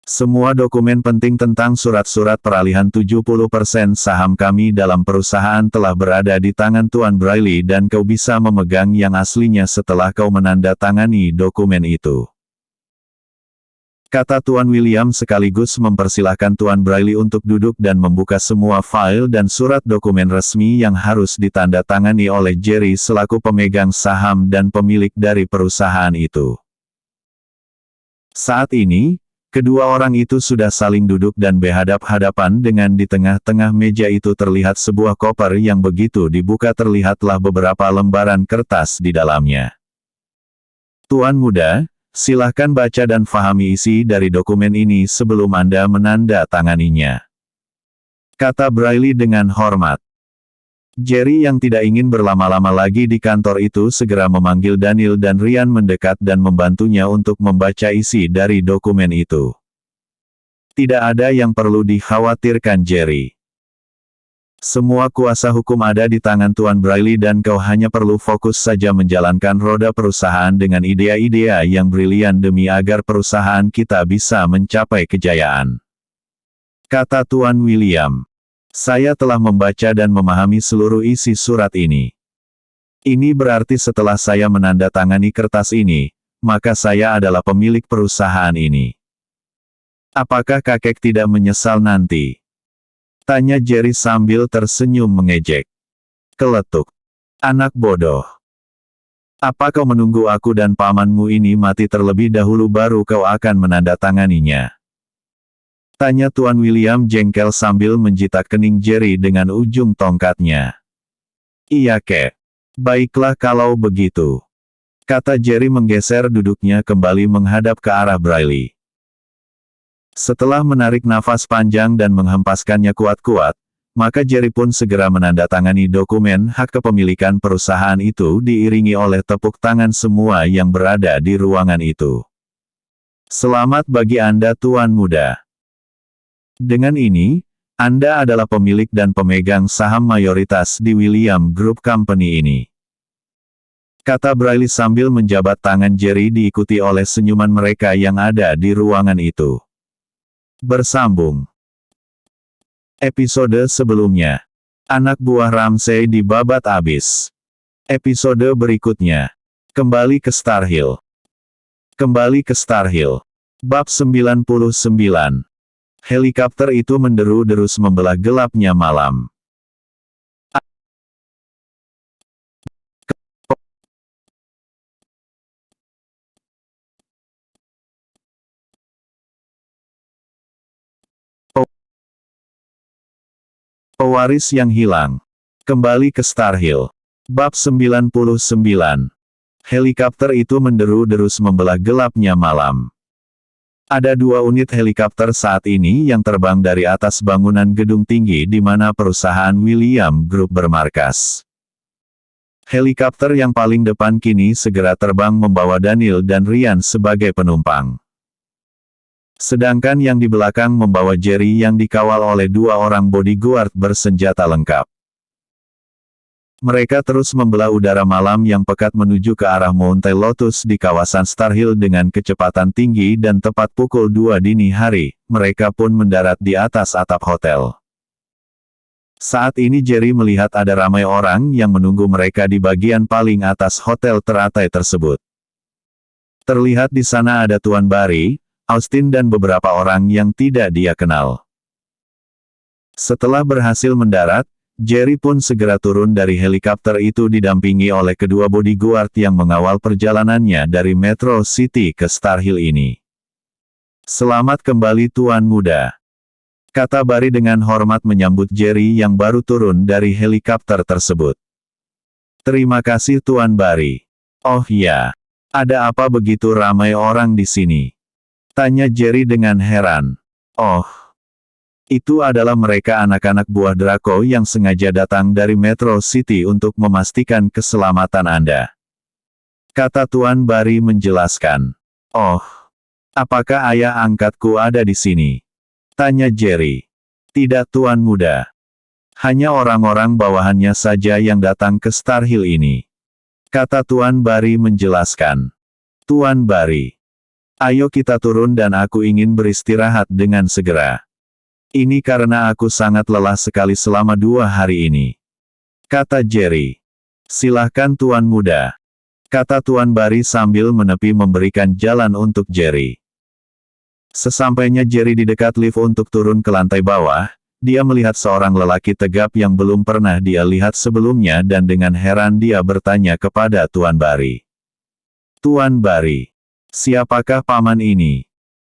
Semua dokumen penting tentang surat-surat peralihan 70% saham kami dalam perusahaan telah berada di tangan Tuan Briley dan kau bisa memegang yang aslinya setelah kau menandatangani dokumen itu. kata Tuan William sekaligus mempersilahkan Tuan Braille untuk duduk dan membuka semua file dan surat dokumen resmi yang harus ditandatangani oleh Jerry selaku pemegang saham dan pemilik dari perusahaan itu. Saat ini, kedua orang itu sudah saling duduk dan berhadap-hadapan dengan di tengah-tengah meja itu terlihat sebuah koper yang begitu dibuka terlihatlah beberapa lembaran kertas di dalamnya. Tuan muda, silahkan baca dan fahami isi dari dokumen ini sebelum Anda menandatanganinya, kata Braille dengan hormat. Jerry yang tidak ingin berlama-lama lagi di kantor itu segera memanggil Daniel dan Ryan mendekat dan membantunya untuk membaca isi dari dokumen itu. Tidak ada yang perlu dikhawatirkan Jerry. Semua kuasa hukum ada di tangan Tuan Braille dan kau hanya perlu fokus saja menjalankan roda perusahaan dengan ide-ide yang brilian demi agar perusahaan kita bisa mencapai kejayaan, kata Tuan William. Saya telah membaca dan memahami seluruh isi surat ini. Ini berarti setelah saya menandatangani kertas ini, maka saya adalah pemilik perusahaan ini. Apakah kakek tidak menyesal nanti? Tanya Jerry sambil tersenyum mengejek. Keletuk. Anak bodoh. Apa kau menunggu aku dan pamanmu ini mati terlebih dahulu baru kau akan menandatanganinya? Tanya Tuan William jengkel sambil menjitak kening Jerry dengan ujung tongkatnya. Iya kek. Baiklah kalau begitu, kata Jerry menggeser duduknya kembali menghadap ke arah Braille. Setelah menarik nafas panjang dan menghempaskannya kuat-kuat, maka Jerry pun segera menandatangani dokumen hak kepemilikan perusahaan itu diiringi oleh tepuk tangan semua yang berada di ruangan itu. Selamat bagi Anda Tuan muda. Dengan ini, Anda adalah pemilik dan pemegang saham mayoritas di William Group Company ini, kata Braille sambil menjabat tangan Jerry diikuti oleh senyuman mereka yang ada di ruangan itu. Bersambung. Episode sebelumnya. Anak buah Ramsay dibabat abis. Episode berikutnya. Kembali ke Star Hill. Kembali ke Star Hill. Bab 99. Helikopter itu menderu-derus membelah gelapnya malam. Pewaris yang hilang. Kembali ke Star Hill. Bab 99. Helikopter itu menderu-derus membelah gelapnya malam. Ada dua unit helikopter saat ini yang terbang dari atas bangunan gedung tinggi di mana perusahaan William Group bermarkas. Helikopter yang paling depan kini segera terbang membawa Daniel dan Ryan sebagai penumpang. Sedangkan yang di belakang membawa Jerry yang dikawal oleh dua orang bodyguard bersenjata lengkap. Mereka terus membelah udara malam yang pekat menuju ke arah Mount Lotus di kawasan Star Hill dengan kecepatan tinggi dan tepat pukul 2 dini hari, mereka pun mendarat di atas atap hotel. Saat ini Jerry melihat ada ramai orang yang menunggu mereka di bagian paling atas hotel teratai tersebut. Terlihat di sana ada Tuan Barry, Austin dan beberapa orang yang tidak dia kenal. Setelah berhasil mendarat, Jerry pun segera turun dari helikopter itu didampingi oleh kedua bodyguard yang mengawal perjalanannya dari Metro City ke Star Hill ini. Selamat kembali Tuan muda, kata Barry dengan hormat menyambut Jerry yang baru turun dari helikopter tersebut. Terima kasih Tuan Barry. Oh ya, ada apa begitu ramai orang di sini? Tanya Jerry dengan heran. Oh, itu adalah mereka anak-anak buah Draco yang sengaja datang dari Metro City untuk memastikan keselamatan Anda, kata Tuan Barry menjelaskan. Oh, apakah ayah angkatku ada di sini? Tanya Jerry. Tidak Tuan muda. Hanya orang-orang bawahannya saja yang datang ke Star Hill ini, kata Tuan Barry menjelaskan. Tuan Barry, ayo kita turun dan aku ingin beristirahat dengan segera. Ini karena aku sangat lelah sekali selama 2 hari ini, kata Jerry. Silahkan Tuan muda, kata Tuan Barry sambil menepi memberikan jalan untuk Jerry. Sesampainya Jerry di dekat lift untuk turun ke lantai bawah, dia melihat seorang lelaki tegap yang belum pernah dia lihat sebelumnya dan dengan heran dia bertanya kepada Tuan Barry. Tuan Barry, siapakah paman ini?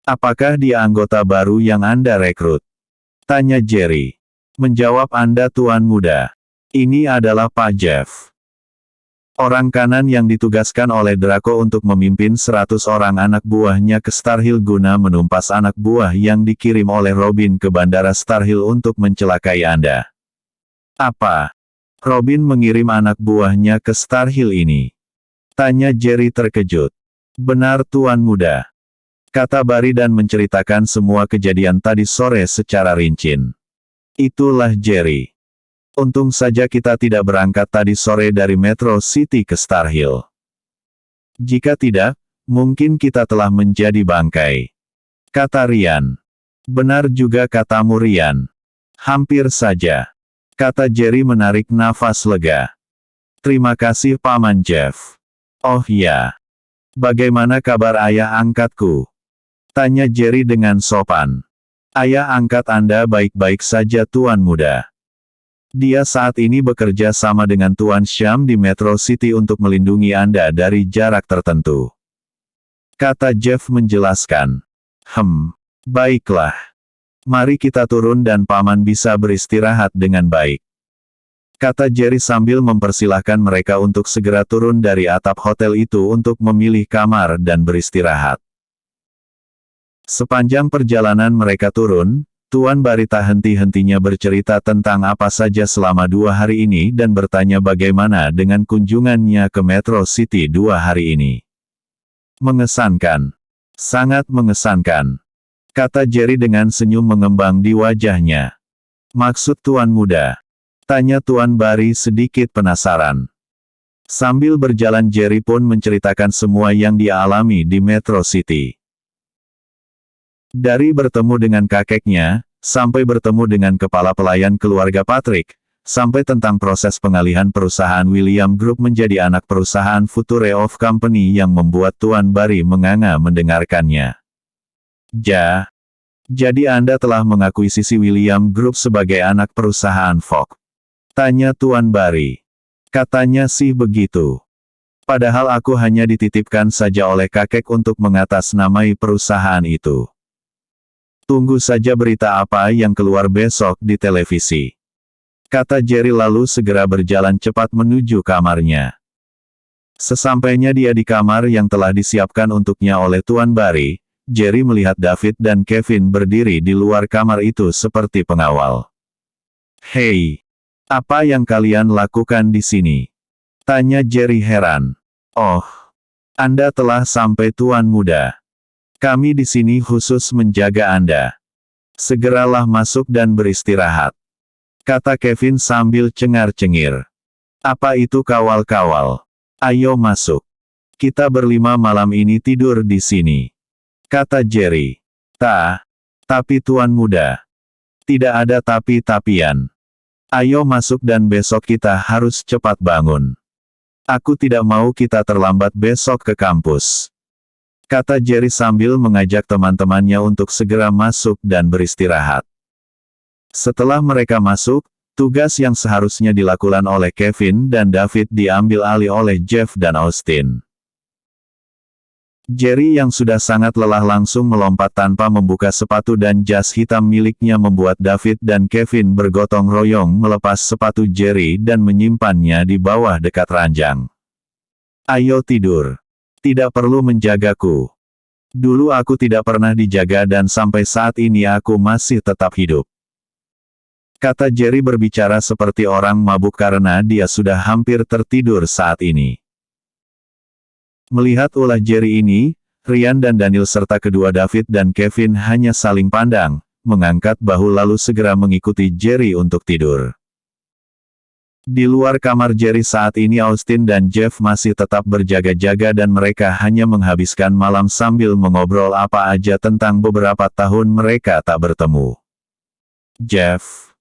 Apakah dia anggota baru yang Anda rekrut? Tanya Jerry. Menjawab Anda Tuan Muda. Ini adalah Pak Jeff. Orang kanan yang ditugaskan oleh Draco untuk memimpin 100 orang anak buahnya ke Starhill guna menumpas anak buah yang dikirim oleh Robin ke Bandara Starhill untuk mencelakai Anda. Apa? Robin mengirim anak buahnya ke Starhill ini? Tanya Jerry terkejut. Benar Tuan Muda. Kata Barry dan menceritakan semua kejadian tadi sore secara rinci. Itulah Jerry. Untung saja kita tidak berangkat tadi sore dari Metro City ke Starhill. Jika tidak, mungkin kita telah menjadi bangkai. Kata Ryan. Benar juga katamu Ryan. Hampir saja. Kata Jerry menarik nafas lega. Terima kasih Paman Jeff. Oh ya. Bagaimana kabar ayah angkatku? Tanya Jerry dengan sopan. Ayah angkat Anda baik-baik saja Tuan Muda. Dia saat ini bekerja sama dengan Tuan Syam di Metro City untuk melindungi Anda dari jarak tertentu. Kata Jeff menjelaskan. Baiklah. Mari kita turun dan Paman bisa beristirahat dengan baik. Kata Jerry sambil mempersilahkan mereka untuk segera turun dari atap hotel itu untuk memilih kamar dan beristirahat. Sepanjang perjalanan mereka turun, Tuan Barry tak henti-hentinya bercerita tentang apa saja selama 2 hari ini dan bertanya bagaimana dengan kunjungannya ke Metro City 2 hari ini. Mengesankan. Sangat mengesankan. Kata Jerry dengan senyum mengembang di wajahnya. Maksud Tuan Muda? Tanya Tuan Barry sedikit penasaran. Sambil berjalan Jerry pun menceritakan semua yang dia alami di Metro City. Dari bertemu dengan kakeknya, sampai bertemu dengan kepala pelayan keluarga Patrick, sampai tentang proses pengalihan perusahaan William Group menjadi anak perusahaan Future of Company yang membuat Tuan Barry menganga mendengarkannya. Jadi Anda telah mengakuisisi William Group sebagai anak perusahaan Fogg? Tanya Tuan Barry. Katanya sih begitu. Padahal aku hanya dititipkan saja oleh kakek untuk mengatasnamai perusahaan itu. Tunggu saja berita apa yang keluar besok di televisi. Kata Jerry lalu segera berjalan cepat menuju kamarnya. Sesampainya dia di kamar yang telah disiapkan untuknya oleh Tuan Barry, Jerry melihat David dan Kevin berdiri di luar kamar itu seperti pengawal. Hei, apa yang kalian lakukan di sini? Tanya Jerry heran. Oh, Anda telah sampai Tuan Muda. Kami di sini khusus menjaga Anda. Segeralah masuk dan beristirahat. Kata Kevin sambil cengar-cengir. Apa itu kawal-kawal? Ayo masuk. Kita berlima malam ini tidur di sini. Kata Jerry. Tapi Tuan Muda. Tidak ada tapi-tapian. Ayo masuk dan besok kita harus cepat bangun. Aku tidak mau kita terlambat besok ke kampus. Kata Jerry sambil mengajak teman-temannya untuk segera masuk dan beristirahat. Setelah mereka masuk, tugas yang seharusnya dilakukan oleh Kevin dan David diambil alih oleh Jeff dan Austin. Jerry yang sudah sangat lelah langsung melompat tanpa membuka sepatu dan jas hitam miliknya membuat David dan Kevin bergotong royong melepas sepatu Jerry dan menyimpannya di bawah dekat ranjang. Ayo tidur. Tidak perlu menjagaku. Dulu aku tidak pernah dijaga dan sampai saat ini aku masih tetap hidup. Kata Jerry berbicara seperti orang mabuk karena dia sudah hampir tertidur saat ini. Melihat ulah Jerry ini, Ryan dan Daniel serta kedua David dan Kevin hanya saling pandang, mengangkat bahu lalu segera mengikuti Jerry untuk tidur. Di luar kamar Jerry saat ini Austin dan Jeff masih tetap berjaga-jaga dan mereka hanya menghabiskan malam sambil mengobrol apa aja tentang beberapa tahun mereka tak bertemu. Jeff,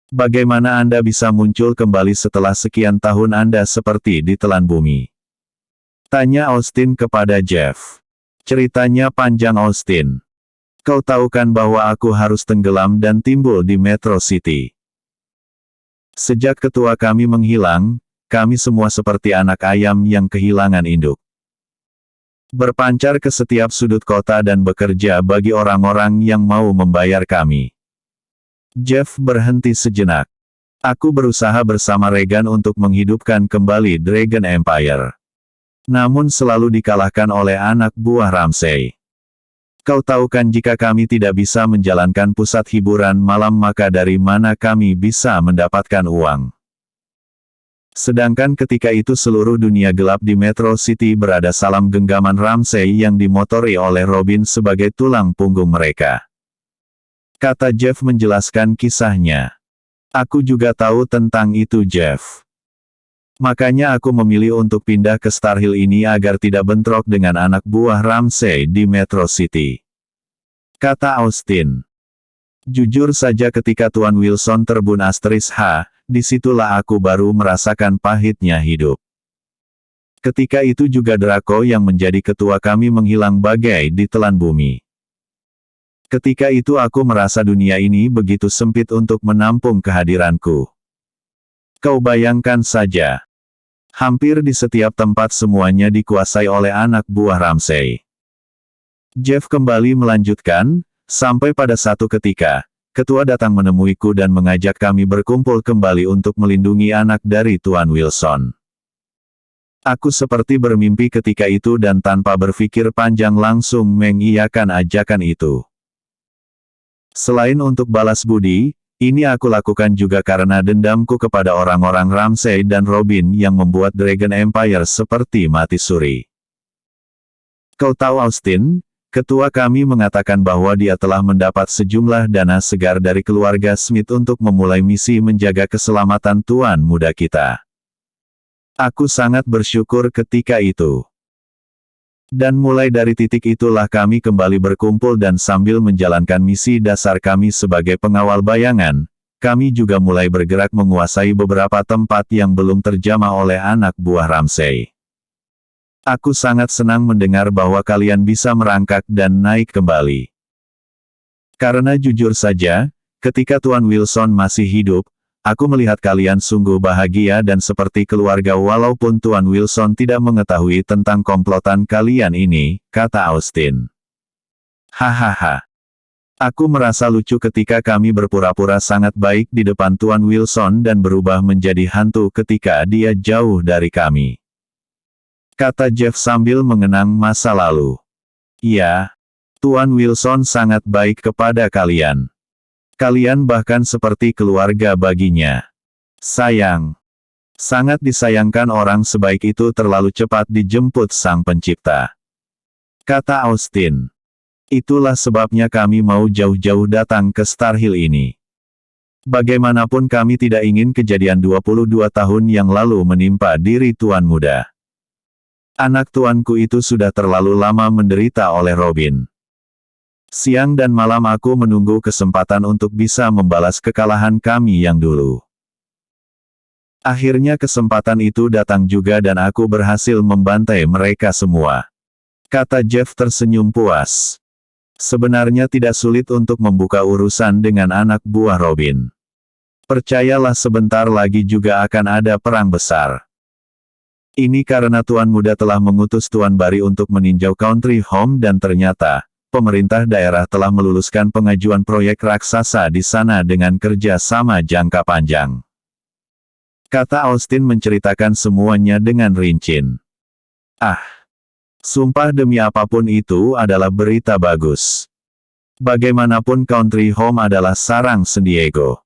bagaimana Anda bisa muncul kembali setelah sekian tahun Anda seperti ditelan bumi? Tanya Austin kepada Jeff. Ceritanya panjang Austin. Kau tahu kan bahwa aku harus tenggelam dan timbul di Metro City. Sejak ketua kami menghilang, kami semua seperti anak ayam yang kehilangan induk. Berpancar ke setiap sudut kota dan bekerja bagi orang-orang yang mau membayar kami. Jeff berhenti sejenak. Aku berusaha bersama Regan untuk menghidupkan kembali Dragon Empire. Namun selalu dikalahkan oleh anak buah Ramsay. Kau tahu kan jika kami tidak bisa menjalankan pusat hiburan malam maka dari mana kami bisa mendapatkan uang? Sedangkan ketika itu seluruh dunia gelap di Metro City berada salam genggaman Ramsay yang dimotori oleh Robin sebagai tulang punggung mereka. Kata Jeff menjelaskan kisahnya. Aku juga tahu tentang itu Jeff. Makanya aku memilih untuk pindah ke Star Hill ini agar tidak bentrok dengan anak buah Ramsay di Metro City. Kata Austin. Jujur saja ketika Tuan Wilson terbun *H, disitulah aku baru merasakan pahitnya hidup. Ketika itu juga Draco yang menjadi ketua kami menghilang bagai ditelan bumi. Ketika itu aku merasa dunia ini begitu sempit untuk menampung kehadiranku. Kau bayangkan saja. Hampir di setiap tempat semuanya dikuasai oleh anak buah Ramsay. Jeff kembali melanjutkan, sampai pada satu ketika, ketua datang menemuiku dan mengajak kami berkumpul kembali untuk melindungi anak dari Tuan Wilson. Aku seperti bermimpi ketika itu dan tanpa berpikir panjang langsung mengiyakan ajakan itu. Selain untuk balas budi, ini aku lakukan juga karena dendamku kepada orang-orang Ramsay dan Robin yang membuat Dragon Empire seperti mati suri. Kau tahu Austin, ketua kami mengatakan bahwa dia telah mendapat sejumlah dana segar dari keluarga Smith untuk memulai misi menjaga keselamatan tuan muda kita. Aku sangat bersyukur ketika itu. Dan mulai dari titik itulah kami kembali berkumpul dan sambil menjalankan misi dasar kami sebagai pengawal bayangan, kami juga mulai bergerak menguasai beberapa tempat yang belum terjamah oleh anak buah Ramsay. Aku sangat senang mendengar bahwa kalian bisa merangkak dan naik kembali. Karena jujur saja, ketika Tuan Wilson masih hidup, aku melihat kalian sungguh bahagia dan seperti keluarga walaupun Tuan Wilson tidak mengetahui tentang komplotan kalian ini, kata Austin. Hahaha. Aku merasa lucu ketika kami berpura-pura sangat baik di depan Tuan Wilson dan berubah menjadi hantu ketika dia jauh dari kami. Kata Jeff sambil mengenang masa lalu. Iya, Tuan Wilson sangat baik kepada kalian. Kalian bahkan seperti keluarga baginya. Sayang. Sangat disayangkan orang sebaik itu terlalu cepat dijemput Sang Pencipta. Kata Austin. Itulah sebabnya kami mau jauh-jauh datang ke Star Hill ini. Bagaimanapun kami tidak ingin kejadian 22 tahun yang lalu menimpa diri Tuan Muda. Anak tuanku itu sudah terlalu lama menderita oleh Robin. Siang dan malam aku menunggu kesempatan untuk bisa membalas kekalahan kami yang dulu. Akhirnya kesempatan itu datang juga dan aku berhasil membantai mereka semua. Kata Jeff tersenyum puas. Sebenarnya tidak sulit untuk membuka urusan dengan anak buah Robin. Percayalah sebentar lagi juga akan ada perang besar. Ini karena Tuan Muda telah mengutus Tuan Bari untuk meninjau Country Home dan ternyata, pemerintah daerah telah meluluskan pengajuan proyek raksasa di sana dengan kerja sama jangka panjang. Kata Austin menceritakan semuanya dengan rinci. Sumpah demi apapun itu adalah berita bagus. Bagaimanapun Country Home adalah sarang San Diego.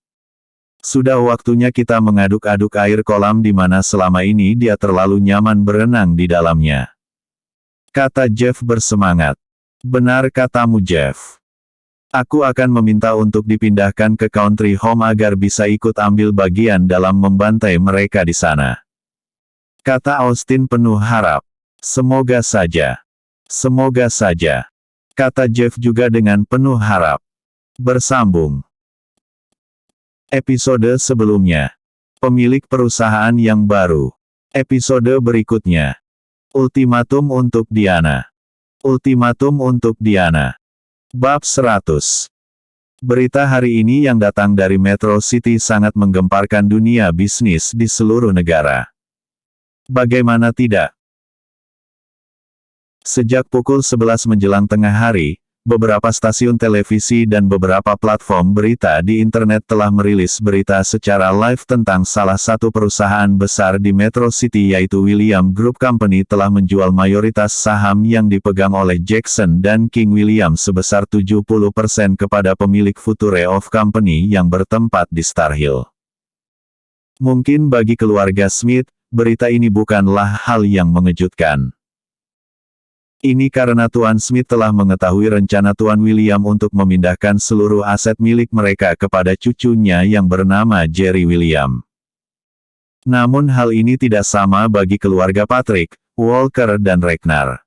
Sudah waktunya kita mengaduk-aduk air kolam di mana selama ini dia terlalu nyaman berenang di dalamnya. Kata Jeff bersemangat. Benar katamu Jeff. Aku akan meminta untuk dipindahkan ke Country Home agar bisa ikut ambil bagian dalam membantai mereka di sana. Kata Austin penuh harap. Semoga saja. Semoga saja. Kata Jeff juga dengan penuh harap. Bersambung. Episode sebelumnya. Pemilik perusahaan yang baru. Episode berikutnya. Ultimatum untuk Diana. Ultimatum untuk Diana. Bab 100. Berita hari ini yang datang dari Metro City sangat menggemparkan dunia bisnis di seluruh negara. Bagaimana tidak? Sejak pukul 11 menjelang tengah hari, beberapa stasiun televisi dan beberapa platform berita di internet telah merilis berita secara live tentang salah satu perusahaan besar di Metro City yaitu William Group Company telah menjual mayoritas saham yang dipegang oleh Jackson dan King William sebesar 70% kepada pemilik Future of Company yang bertempat di Star Hill. Mungkin bagi keluarga Smith, berita ini bukanlah hal yang mengejutkan. Ini karena Tuan Smith telah mengetahui rencana Tuan William untuk memindahkan seluruh aset milik mereka kepada cucunya yang bernama Jerry William. Namun hal ini tidak sama bagi keluarga Patrick, Walker dan Ragnar.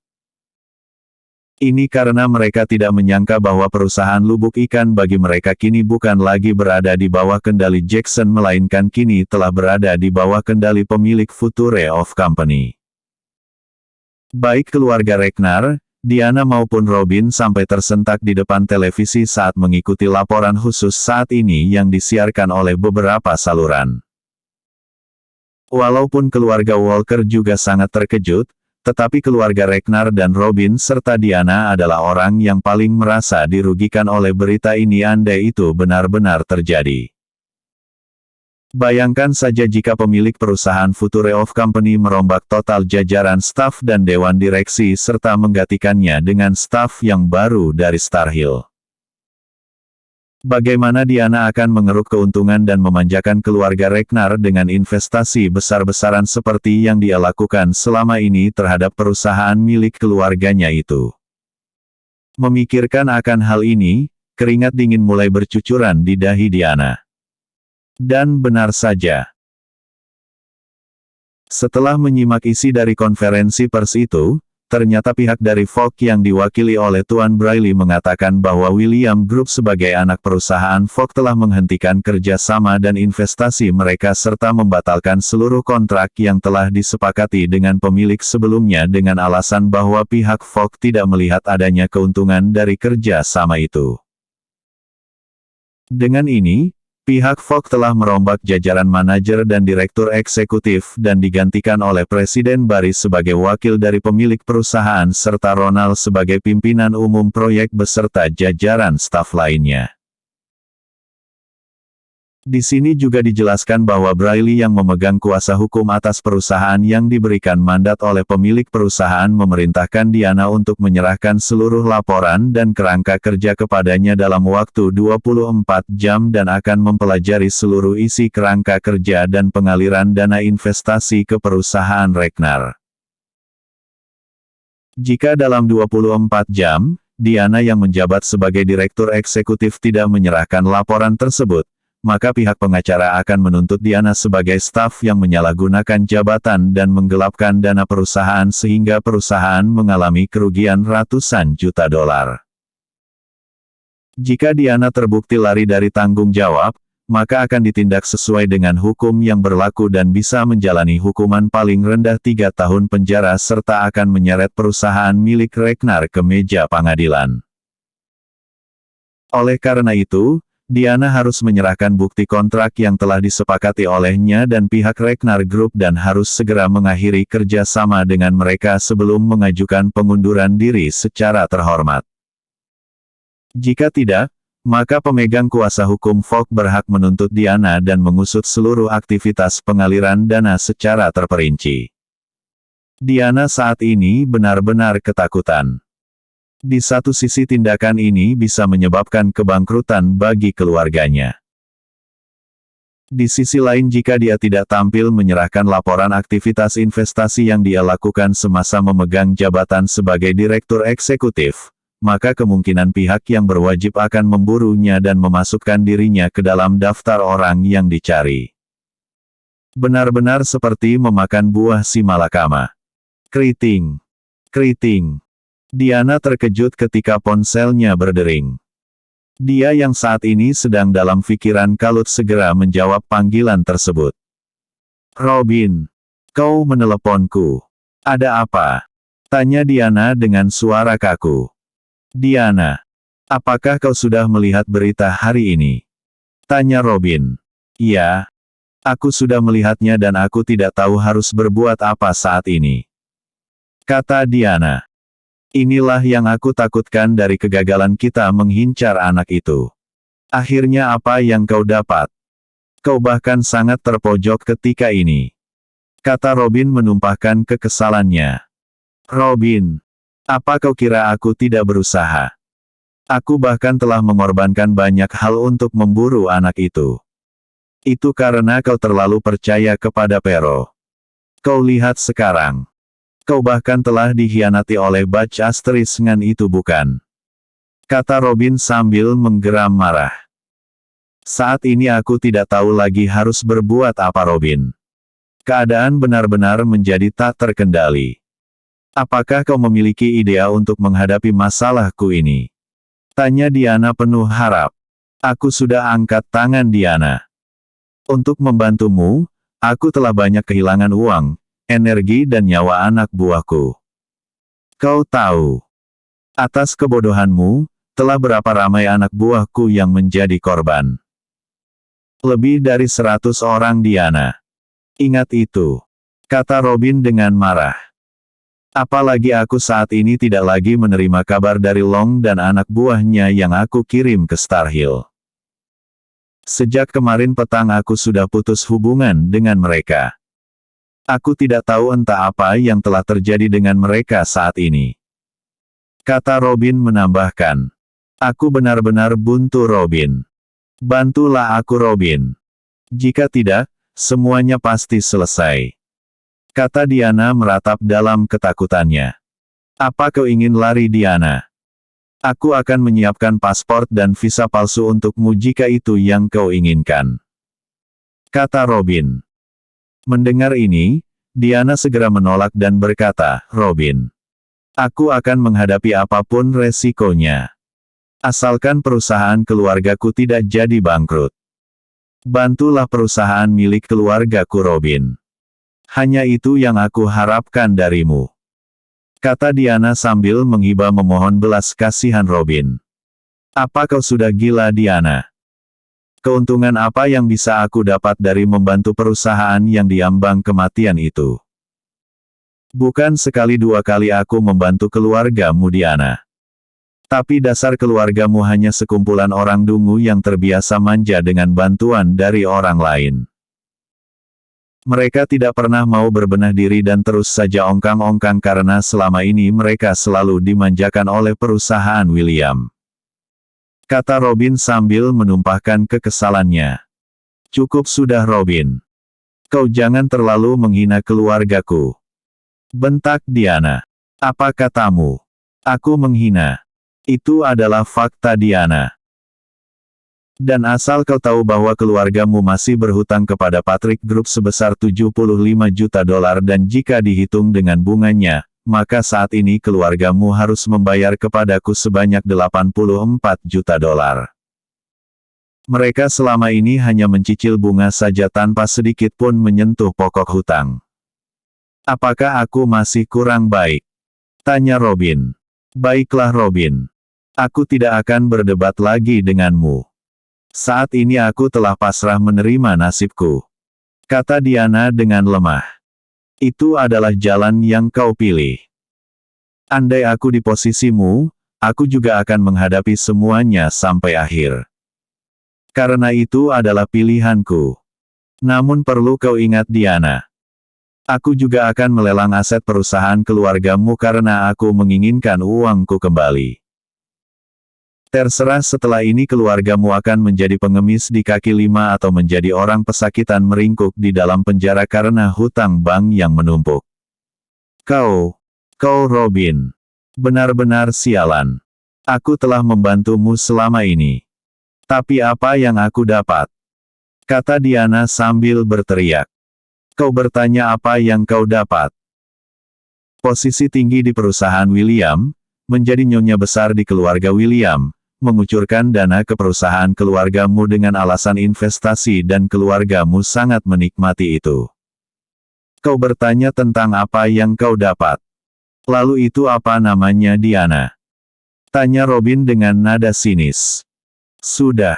Ini karena mereka tidak menyangka bahwa perusahaan lubuk ikan bagi mereka kini bukan lagi berada di bawah kendali Jackson melainkan kini telah berada di bawah kendali pemilik Future of Company. Baik keluarga Ragnar, Diana maupun Robin sampai tersentak di depan televisi saat mengikuti laporan khusus saat ini yang disiarkan oleh beberapa saluran. Walaupun keluarga Walker juga sangat terkejut, tetapi keluarga Ragnar dan Robin serta Diana adalah orang yang paling merasa dirugikan oleh berita ini andai itu benar-benar terjadi. Bayangkan saja jika pemilik perusahaan Future of Company merombak total jajaran staf dan dewan direksi serta menggantikannya dengan staf yang baru dari Star Hill. Bagaimana Diana akan mengeruk keuntungan dan memanjakan keluarga Ragnar dengan investasi besar-besaran seperti yang dia lakukan selama ini terhadap perusahaan milik keluarganya itu. Memikirkan akan hal ini, keringat dingin mulai bercucuran di dahi Diana. Dan benar saja. Setelah menyimak isi dari konferensi pers itu, ternyata pihak dari Fox yang diwakili oleh Tuan Briley mengatakan bahwa William Group sebagai anak perusahaan Fox telah menghentikan kerjasama dan investasi mereka serta membatalkan seluruh kontrak yang telah disepakati dengan pemilik sebelumnya dengan alasan bahwa pihak Fox tidak melihat adanya keuntungan dari kerjasama itu. Dengan ini, pihak Fox telah merombak jajaran manajer dan direktur eksekutif dan digantikan oleh Presiden Barry sebagai wakil dari pemilik perusahaan serta Ronald sebagai pimpinan umum proyek beserta jajaran staf lainnya. Di sini juga dijelaskan bahwa Briley yang memegang kuasa hukum atas perusahaan yang diberikan mandat oleh pemilik perusahaan memerintahkan Diana untuk menyerahkan seluruh laporan dan kerangka kerja kepadanya dalam waktu 24 jam dan akan mempelajari seluruh isi kerangka kerja dan pengaliran dana investasi ke perusahaan Ragnar. Jika dalam 24 jam, Diana yang menjabat sebagai direktur eksekutif tidak menyerahkan laporan tersebut, maka pihak pengacara akan menuntut Diana sebagai staf yang menyalahgunakan jabatan dan menggelapkan dana perusahaan sehingga perusahaan mengalami kerugian ratusan juta dolar. Jika Diana terbukti lari dari tanggung jawab, maka akan ditindak sesuai dengan hukum yang berlaku dan bisa menjalani hukuman paling rendah 3 tahun penjara serta akan menyeret perusahaan milik Ragnar ke meja pengadilan. Oleh karena itu, Diana harus menyerahkan bukti kontrak yang telah disepakati olehnya dan pihak Ragnar Group dan harus segera mengakhiri kerjasama dengan mereka sebelum mengajukan pengunduran diri secara terhormat. Jika tidak, maka pemegang kuasa hukum Fox berhak menuntut Diana dan mengusut seluruh aktivitas pengaliran dana secara terperinci. Diana saat ini benar-benar ketakutan. Di satu sisi tindakan ini bisa menyebabkan kebangkrutan bagi keluarganya. Di sisi lain jika dia tidak tampil menyerahkan laporan aktivitas investasi yang dia lakukan semasa memegang jabatan sebagai direktur eksekutif, maka kemungkinan pihak yang berwajib akan memburunya dan memasukkan dirinya ke dalam daftar orang yang dicari. Benar-benar seperti memakan buah si malakama. Keriting. Keriting. Diana terkejut ketika ponselnya berdering. Dia yang saat ini sedang dalam pikiran kalut segera menjawab panggilan tersebut. Robin, kau meneleponku. Ada apa? Tanya Diana dengan suara kaku. Diana. Apakah kau sudah melihat berita hari ini? Tanya Robin. Ya, aku sudah melihatnya dan aku tidak tahu harus berbuat apa saat ini. Kata Diana. Inilah yang aku takutkan dari kegagalan kita mengincar anak itu. Akhirnya apa yang kau dapat? Kau bahkan sangat terpojok ketika ini. Kata Robin menumpahkan kekesalannya. Robin, apa kau kira aku tidak berusaha? Aku bahkan telah mengorbankan banyak hal untuk memburu anak itu. Itu karena kau terlalu percaya kepada Pero. Kau lihat sekarang. Kau bahkan telah dikhianati oleh Butch Astrisngan itu bukan? Kata Robin sambil menggeram marah. Saat ini aku tidak tahu lagi harus berbuat apa Robin. Keadaan benar-benar menjadi tak terkendali. Apakah kau memiliki ide untuk menghadapi masalahku ini? Tanya Diana penuh harap. Aku sudah angkat tangan Diana. Untuk membantumu, aku telah banyak kehilangan uang, energi dan nyawa anak buahku. Kau tahu. Atas kebodohanmu, telah berapa ramai anak buahku yang menjadi korban. Lebih dari 100 orang Diana. Ingat itu. Kata Robin dengan marah. Apalagi aku saat ini tidak lagi menerima kabar dari Long dan anak buahnya yang aku kirim ke Star Hill. Sejak kemarin petang aku sudah putus hubungan dengan mereka. Aku tidak tahu entah apa yang telah terjadi dengan mereka saat ini. Kata Robin menambahkan. Aku benar-benar buntu Robin. Bantulah aku Robin. Jika tidak, semuanya pasti selesai. Kata Diana meratap dalam ketakutannya. Apa kau ingin lari Diana? Aku akan menyiapkan paspor dan visa palsu untukmu jika itu yang kau inginkan. Kata Robin. Mendengar ini, Diana segera menolak dan berkata, Robin. Aku akan menghadapi apapun resikonya. Asalkan perusahaan keluargaku tidak jadi bangkrut. Bantulah perusahaan milik keluargaku Robin. Hanya itu yang aku harapkan darimu. Kata Diana sambil menghibah memohon belas kasihan Robin. Apa kau sudah gila Diana? Keuntungan apa yang bisa aku dapat dari membantu perusahaan yang diambang kematian itu? Bukan sekali dua kali aku membantu keluargamu Diana. Tapi dasar keluargamu hanya sekumpulan orang dungu yang terbiasa manja dengan bantuan dari orang lain. Mereka tidak pernah mau berbenah diri dan terus saja ongkang-ongkang karena selama ini mereka selalu dimanjakan oleh perusahaan William. Kata Robin sambil menumpahkan kekesalannya. Cukup sudah Robin. Kau jangan terlalu menghina keluargaku. Bentak Diana. Apa katamu? Aku menghina. Itu adalah fakta Diana. Dan asal kau tahu bahwa keluargamu masih berhutang kepada Patrick Group sebesar $75 juta dan jika dihitung dengan bunganya, maka saat ini keluargamu harus membayar kepadaku sebanyak $84 juta. Mereka selama ini hanya mencicil bunga saja tanpa sedikit pun menyentuh pokok hutang. Apakah aku masih kurang baik? Tanya Robin. Baiklah Robin. Aku tidak akan berdebat lagi denganmu. Saat ini aku telah pasrah menerima nasibku. Kata Diana dengan lemah. Itu adalah jalan yang kau pilih. Andai aku di posisimu, aku juga akan menghadapi semuanya sampai akhir. Karena itu adalah pilihanku. Namun perlu kau ingat Diana. Aku juga akan melelang aset perusahaan keluargamu karena aku menginginkan uangku kembali. Terserah setelah ini keluargamu akan menjadi pengemis di kaki lima atau menjadi orang pesakitan meringkuk di dalam penjara karena hutang bank yang menumpuk. Kau Robin. Benar-benar sialan. Aku telah membantumu selama ini. Tapi apa yang aku dapat? Kata Diana sambil berteriak. Kau bertanya apa yang kau dapat? Posisi tinggi di perusahaan William, menjadi nyonya besar di keluarga William, mengucurkan dana ke perusahaan keluargamu dengan alasan investasi dan keluargamu sangat menikmati itu. Kau bertanya tentang apa yang kau dapat. Lalu itu apa namanya Diana? Tanya Robin dengan nada sinis. Sudah.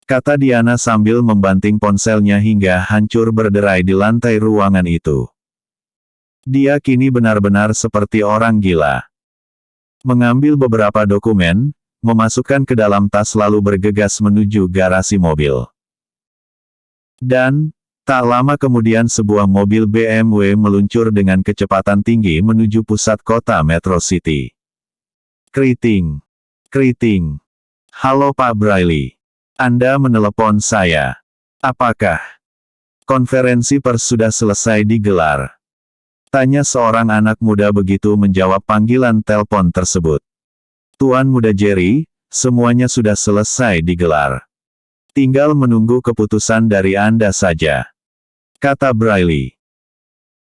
Kata Diana sambil membanting ponselnya hingga hancur berderai di lantai ruangan itu. Dia kini benar-benar seperti orang gila. Mengambil beberapa dokumen, memasukkan ke dalam tas lalu bergegas menuju garasi mobil. Dan, tak lama kemudian sebuah mobil BMW meluncur dengan kecepatan tinggi menuju pusat kota Metro City. Kriting. Halo Pak Braille. Anda menelepon saya. Apakah konferensi pers sudah selesai digelar? Tanya seorang anak muda begitu menjawab panggilan telepon tersebut. Tuan Muda Jerry, semuanya sudah selesai digelar. Tinggal menunggu keputusan dari Anda saja. Kata Braille.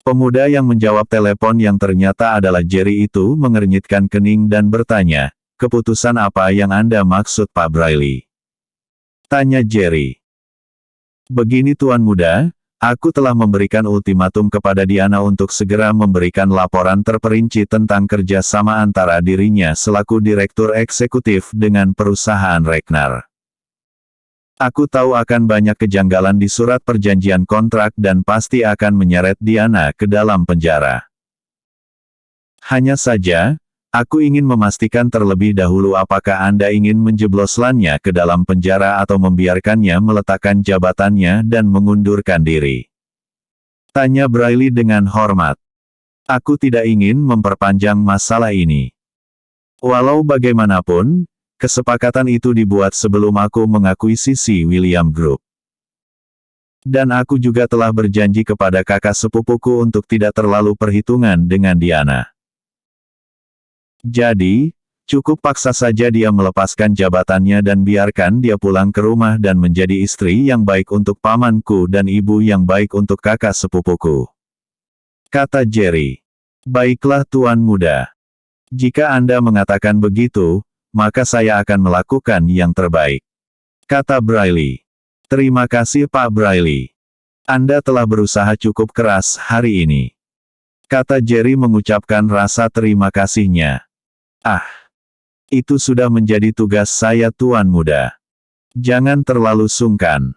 Pemuda yang menjawab telepon yang ternyata adalah Jerry itu mengernyitkan kening dan bertanya, keputusan apa yang Anda maksud Pak Braille? Tanya Jerry. Begini Tuan Muda, aku telah memberikan ultimatum kepada Diana untuk segera memberikan laporan terperinci tentang kerjasama antara dirinya selaku Direktur Eksekutif dengan perusahaan Reknar. Aku tahu akan banyak kejanggalan di surat perjanjian kontrak dan pasti akan menyeret Diana ke dalam penjara. Hanya saja, aku ingin memastikan terlebih dahulu apakah Anda ingin menjebloskannya ke dalam penjara atau membiarkannya meletakkan jabatannya dan mengundurkan diri. Tanya Braille dengan hormat. Aku tidak ingin memperpanjang masalah ini. Walau bagaimanapun, kesepakatan itu dibuat sebelum aku mengakuisisi William Group. Dan aku juga telah berjanji kepada kakak sepupuku untuk tidak terlalu perhitungan dengan Diana. Jadi, cukup paksa saja dia melepaskan jabatannya dan biarkan dia pulang ke rumah dan menjadi istri yang baik untuk pamanku dan ibu yang baik untuk kakak sepupuku. Kata Jerry. Baiklah Tuan Muda. Jika Anda mengatakan begitu, maka saya akan melakukan yang terbaik. Kata Braille. Terima kasih Pak Braille. Anda telah berusaha cukup keras hari ini. Kata Jerry mengucapkan rasa terima kasihnya. Itu sudah menjadi tugas saya Tuan Muda. Jangan terlalu sungkan.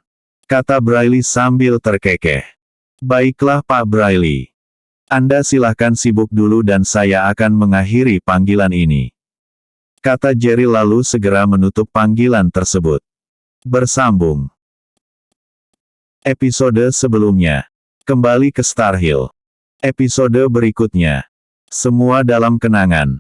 Kata Braille sambil terkekeh. Baiklah Pak Braille. Anda silahkan sibuk dulu dan saya akan mengakhiri panggilan ini. Kata Jerry lalu segera menutup panggilan tersebut. Bersambung. Episode sebelumnya. Kembali ke Star Hill. Episode berikutnya. Semua dalam kenangan.